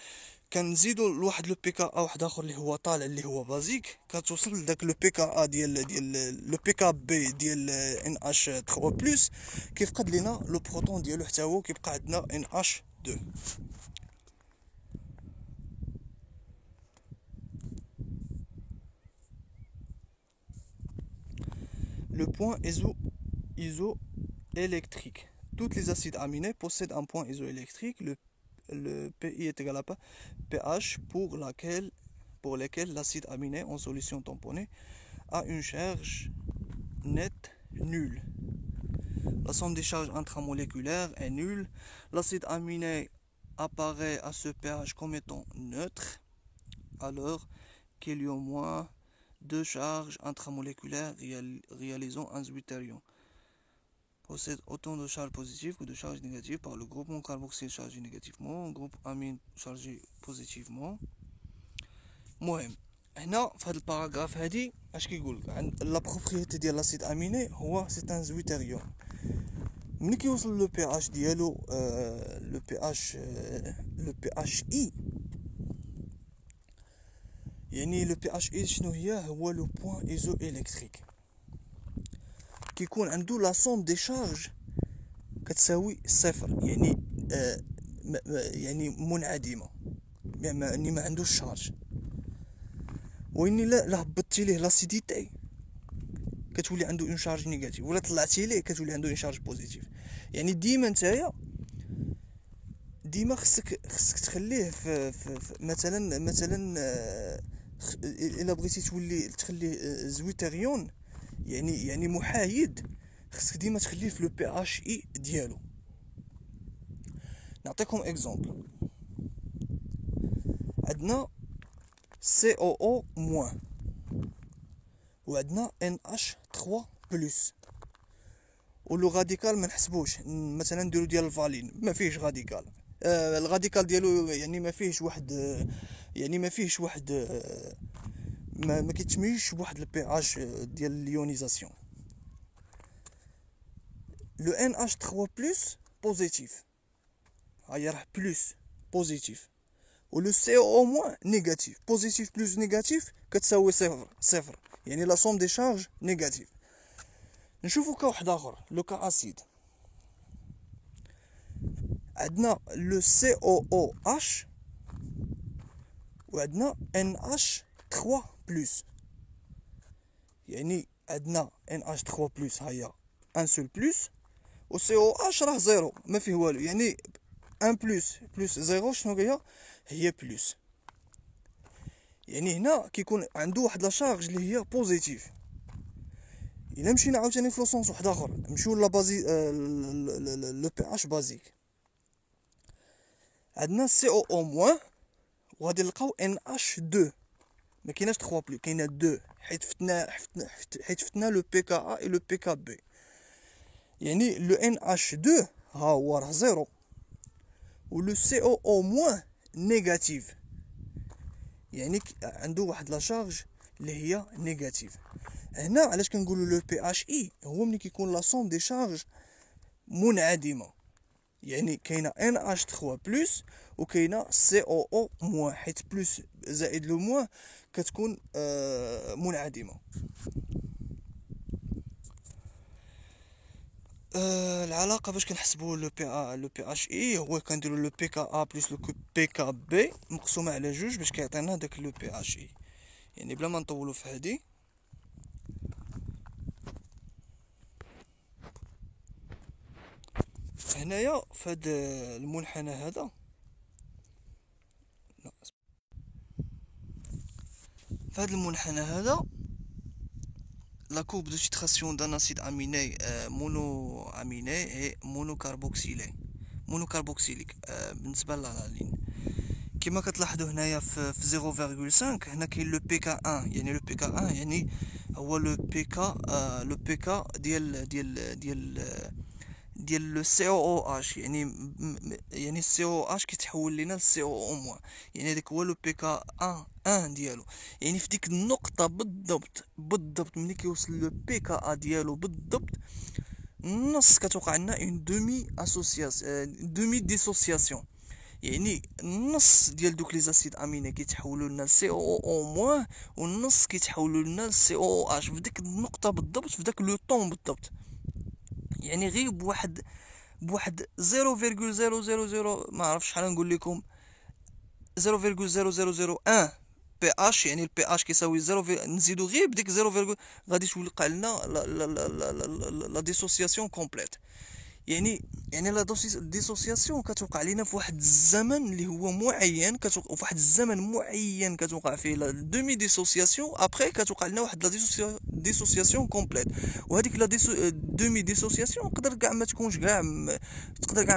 [SPEAKER 1] كنزيدوا لواحد لو بي كا ا واحد اخر اللي هو طالع اللي هو بازيك، كتوصل لداك لو بي كا ا ديال لو بي كا بي ديال NH3+، كيفقد لنا لو بروتون ديالو حتى هو، كيبقى عندنا NH2. Le point isoélectrique. Toutes les acides aminés possèdent un point isoélectrique. Le PI est égal à pH pour lequel l'acide aminé en solution tamponnée a une charge nette nulle. La somme des charges intramoléculaires est nulle. L'acide aminé apparaît à ce pH comme étant neutre, alors qu'il y a au moins deux charges intramoléculaires réalisant un zwitterion. Possède autant de charges positives que de charges négatives par le groupement carboxyle chargé négativement, groupe amine chargé positivement. المهم هنا في هذا الباراغراف هادي اش كيقول عن لا بروبريتي ديال لاسيد اميني هو سي ان زويتيريون. ملي كيوصل لو بي اش ديالو لو بي اش اي، يعني لو بي اش اي شنو هو لو بوين ايزو الكتريك، كيكون عنده لا سوم دي شارج كتساوي صفر، يعني يعني منعدمه، يعني ما عندوش شارج. واني لا هبطتي ليه لاسيديتي كتولي عنده اون شارج نيجاتيف، ولا طلعتي ليه كتولي عنده اون شارج بوزيتيف. يعني ديما نتايا ديما خصك تخليه في مثلا الا بغيتي تخليه زويتيريون، يعني محايد، خصك ديما تخليه في لو بي اش اي ديالو. نعطيكم اكزومبل. عندنا سي او او موان وعندنا ان اش 3 بلس، ولو غاديكال ما نحسبوش، مثلا نديرو ديال الفالين ما فيهش غاديكال. الغاديكال ديالو يعني ما فيهش واحد، يعني ما فيهش واحد، ما كيتشميش بواحد البي اش ديال اليونيزاسيون. لو ان اش 3 بلس بوزيتيف، هيا راه بلس بوزيتيف، ولو سي او موان نيجاتيف. بوزيتيف بلس نيجاتيف كتساوي صفر، يعني لا سوم دي شارج نيجاتيف. نشوفو كا واحد اخر، لو كا اسيد. عندنا لو سي او او اش وعندنا ان اش 3 بلس، يعني عندنا ان اش 3 بلس هيا ان سول بلس، و سي او اش راه زيرو ما فيه والو، يعني ان بلس زيرو شنو هي بلس. يعني هنا كيكون عنده واحد لا شارج اللي هي بوزيتيف. الا مشينا عاوتاني في لو سونس واحد اخر، نمشيو لا بازي لو بي اش بازيك. عندنا سي او او موان، وغادي نلقاو ان اش 2، ما كايناش 3 بلس، كاينه 2، حيت فتنا لو بي كا ا اي لو بي كا بي. يعني لو ان اش 2 ها هو راه زيرو، ولو سي او او موان نيجاتيف، يعني عنده واحد لا شارج اللي هي نيجاتيف. هنا علاش كنقولوا لو بي اش اي هو ملي كيكون لا سوم دي شارج منعدمه، يعني كاينه ان اش 3 بلس وكاينه سي او او موان، حيت بلس زائد لو موان كتكون منعدمه. العلاقه باش كنحسبوا لو بي اش اي هو كنديروا لو بي كا ا بلس لو بي كا بي مقسومه على جوج باش كيعطينا داك لو بي اش اي. يعني بلا ما نطولوا في هذه، هنايا في هذا المنحنى هذا، في هذا المنحنى هذا لا كورب دو تيتراسيون دان اسيد اميني مونو اميني اي مونو كاربوكسيلي مونو كاربوكسيليك بالنسبه للالين. كما كتلاحظوا هنايا في 0.5 هنا كاين لو بي كا 1، يعني لو بي كا 1 يعني هو لو بي كا ديال لو سي او او اش، يعني السي او اش كيتحول لينا للسي او او موان، يعني هذاك هو لو بي كا 1 ديالو. يعني في ديك النقطه بالضبط ملي كيوصل لو بي كا ا ديالو بالضبط النص كتوقع لنا اون دومي ديسوسياسيون، يعني النص ديال دوك لي زاسيد اميني كيتحولوا لنا لسي او او موان، والنص كيتحولوا لنا لسي او او اش في ديك النقطه بالضبط، في داك لو طون بالضبط. يعني غير بواحد 0.000 ما عرفتش شحال نقول لكم، 0.0001 بي اش، يعني البي اش كيساوي 0، نزيدو غير بديك 0 غادي توقع لنا لا ديسوسياسيون كومبليت. يعني لا ديسوسياسيون كتوقع لينا في واحد الزمن اللي هو معين، في واحد الزمن معين كتوقع فيه لا دومي ديسوسياسيون، ابري كتوقع لنا واحد لا ديسوسياسيون كومبليت. وهذيك لا دومي ديسوسياسيون تقدر كاع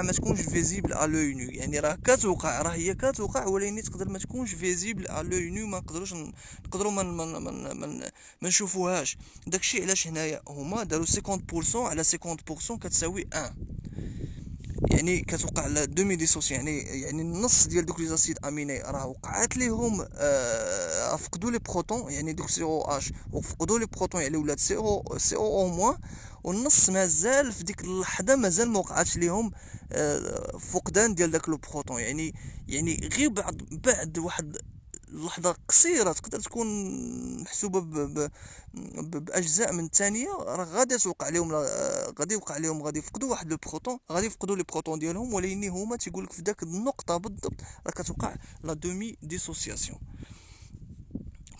[SPEAKER 1] ما تكونش فيزيبل ا لوي نو، يعني راه هي كتوقع ولكن تقدر ما تكونش فيزيبل ا لوي نو، ما نقدروا ما نشوفوهاش. داكشي علاش هنايا هما داروا 50% على 50% كتساوي 1. يعني كتوقع لا دومي ديسوسي، يعني النص ديال دوك لي زاسيد اميني راه وقعات ليهم فقدوا لي بروتون، يعني دوك سي او اش وفقدوا لي بروتون، يعني ولات سي او موان، والنص مازال في ديك اللحظه مازال ما وقعاتش ليهم فقدان ديال داك لو بروتون. يعني غير بعد واحد لحظة قصيرة تقدر تكون محسوبة بأجزاء من الثانية، راه غادي توقع لهم، غادي يوقع لهم، غادي يفقدوا واحد لو بروتون، غادي يفقدوا لي بروتون ديالهم، ولكن هما تيقول لك في ذاك النقطة بالضبط راه كتوقع لا دومي ديسوسياسيون.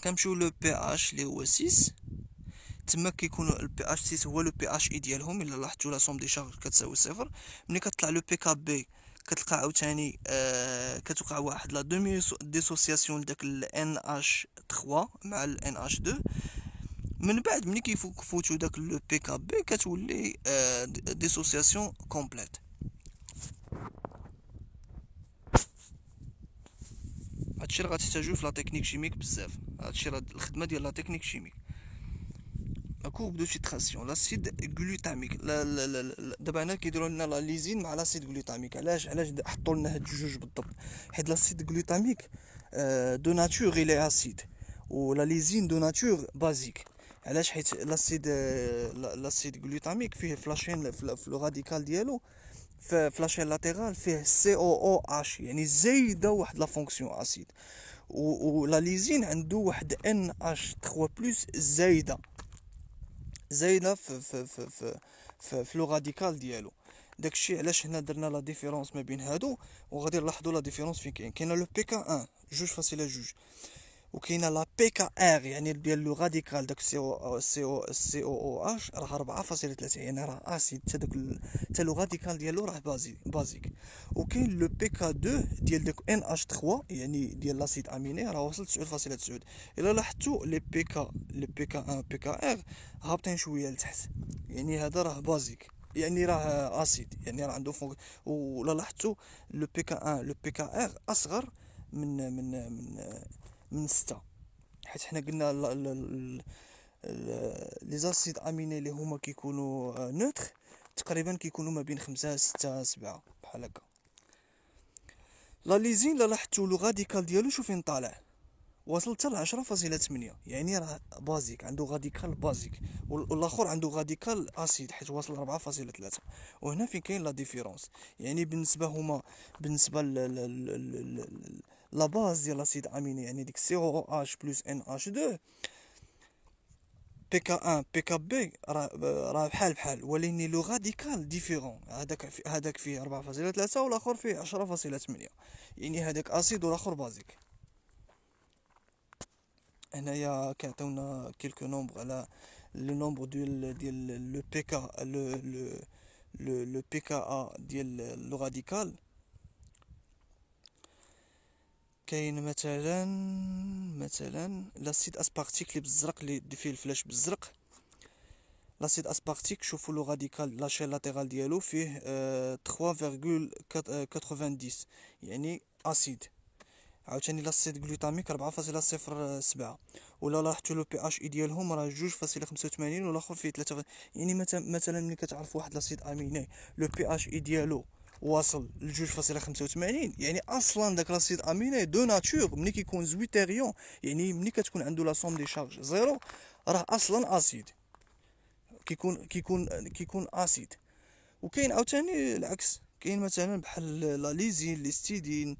[SPEAKER 1] كنمشيو لو بي اش اللي هو 6. تما كيكون البي اش 6 هو لو بي اش اي ديالهم. الا لاحظتوا لا سوم دي شارج كتساوي صفر. ملي كتطلع لو بي كا بي كتلقى عاوتاني كتوقع واحد لا دومي ديسوسياسيون لداك ال ان اش 3 مع ال ان اش 2. من بعد ملي كيفوتو داك لو بي كا بي كتولي ديسوسياسيون كومبليت. هادشي راه غتحتاجوه في لا تكنيك شيميك بزاف، هادشي راه الخدمه ديال لا تكنيك شيميك. لا كورب دو تيتراسيون لاسيد غلوتاميك. دابا هنا كيديروا لنا لا ليزين مع لاسيد غلوتاميك. علاش حطوا لنا هاد الجوج بالضبط؟ حيت لاسيد غلوتاميك دو ناتور الي اسيد، ولا ليزين دو ناتور بازيك. علاش؟ حيت لاسيد غلوتاميك فيه فلاشين في لو راديكال ديالو، في فلاشين لاتيرال فيه سي او اش، يعني زايده واحد لا فونكسيون اسيد. ولا ليزين عنده واحد ان اش 3 بلس زايده في لو راديكال ديالو. داكشي علاش هنا درنا لا ديفيرونس ما بين هادو، وغادي نلاحظوا لا ديفيرونس فين كاينه لو بي كا 1 2.2، وكاينه لا بي كا ار يعني ديال لو راديكال داك سي او اش راه 4.3، يعني راه اسيد حتى داك حتى لو راديكال ديالو راه بازيك. وكاين لو بي كا 2 ديال داك ان اش 3 يعني ديال لاسيد اميني راه وصل 9.9. الا لاحظتوا لي بي كا 1 بي كا ار هابطين شويه لتحت، يعني هذا راه بازيك، يعني راه اسيد، يعني راه عنده فوق. ولا لاحظتوا لو بي كا 1 لو بي كا ار اصغر من 6. حيت حنا قلنا لي زاسيد اميني اللي هما كيكونوا نوتر تقريبا كيكونوا ما بين 5 6 7 بحال هكا. لا ليزين لا لاحظتوا لو راديكال ديالو شوف فين طالع، وصل حتى ل 10.8، يعني راه بازيك، عنده راديكال بازيك. والاخر عنده راديكال اسيد حيت واصل 4.3. وهنا فين كاين لا ديفيرونس. يعني بالنسبه لا باز ديال لاسيد اميني، يعني ديك سي او اش بلس ان اش 2 بي كا 1 بي كا بي راه بحال، ولكن لو راديكال ديفيرون. هذاك فيه 4.3 والاخر فيه 10.8، يعني هذاك اسيد والاخر بازيك. هنايا كيعطيونا كيلكو نومبر على لو نومبر ديال لو بي كا لو بي كا ا ديال لو راديكال. كاين مثلا لاسيد اسبارتيك اللي بالزرق، اللي فيه الفلاش بالزرق. لاسيد اسبارتيك شوفوا لو راديكال لاشين لاتيرال ديالو فيه 3.90، يعني اسيد. عاوتاني لاسيد غلوتاميك 4.07. ولا لاحظتوا لو بي اش اي ديالهم راه 2.85 والاخر فيه 3. يعني مثلا ملي كتعرف واحد لاسيد اميني لو بي اش اي ديالو واصل ل 2.85، يعني اصلا داك لاسيد اميني دو ناتور ملي كيكون زويتيريون، يعني ملي كتكون عنده لا سوم دي شارج زيرو راه اصلا اسيد، كيكون اسيد. وكاين عاوتاني العكس، كاين مثلا بحال لا ليزين ليستيدين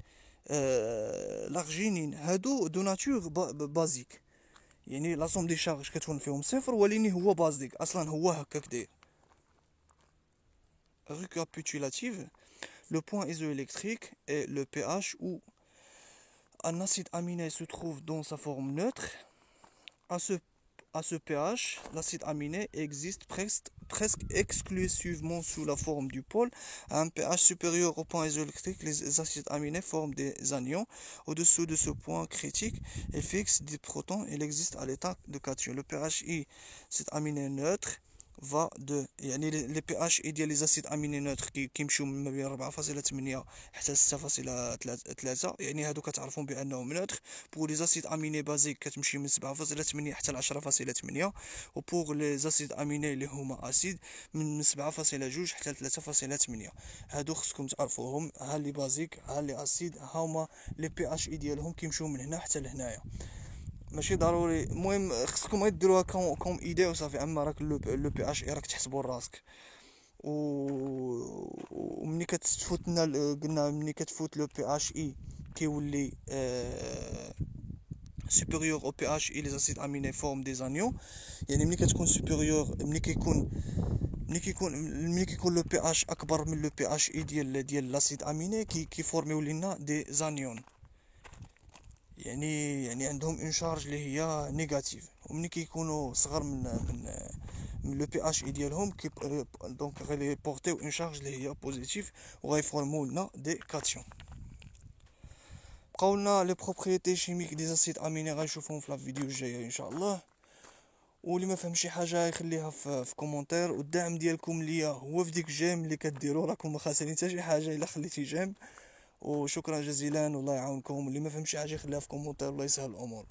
[SPEAKER 1] لارجينين، هادو دو ناتور بازيك، يعني لا سوم دي شارج كتكون فيهم صفر، ولكن هو بازيك اصلا هو هكاك داير. Récapitulatif, le point isoélectrique est le pH où un acide aminé se trouve dans sa forme neutre. À ce, à ce pH, l'acide aminé existe presque exclusivement sous la forme du pôle. À un pH supérieur au point isoélectrique, les acides aminés forment des anions. Au-dessous de ce point critique, ils fixent des protons. Il existe à l'état de cation. Le pH I, c'est aminé neutre. فا دو، يعني لي بي اش اي ديال لي زاسيد اميني نوتر كيمشيو من ما بين 4.8 حتى 6.3، يعني هادو كتعرفون بانهم نوتر. بوغ لي زاسيد اميني بازيك كتمشي من 7.8 حتى ل 10.8، و بوغ لي زاسيد اميني اللي هما اسيد من 7.2 حتى ل 3.8. هادو خصكم تعرفوهم، ها لي بازيك ها لي اسيد، هاهما لي بي اش اي ديالهم كيمشيو من هنا حتى لهنايا. ماشي ضروري، المهم خصكم غير ديروها كوم ايدي وصافي. اما راك لو بي اش اي راك تحسبو راسك. و ومني كتفوت لنا قلنا ملي كتفوت لو بي اش اي كيولي supérieur au pH et les acides aminés forment des anions. يعني ملي كتكون supérieur، ملي كيكون لو بي اش اكبر من لو بي اش اي ديال لاسيد اميني كيفورميو لينا دي زانيون، يعني عندهم اون شارج اللي هي نيجاتيف. ومني كيكونوا صغر من لو بي اش اي ديالهم دونك غادي بورتيو اون شارج اللي هي بوزيتيف، وغيفورمو لنا دي كاتيون. بقاو لنا لي بروبريتي شيميك دي زاسيد اميني غنشوفهم في لا فيديو الجايه ان شاء الله. واللي ما فهم شي حاجه يخليها في كومونتير، والدعم ديالكم ليا هو في ديك جيم اللي كديروا، راكم ما خاسرين حتى شي حاجه الا خليتي جيم. وشكرا جزيلا والله يعاونكم. واللي ما فهم شي حاجه يخليها في كومونتير، الله يسهل الامور.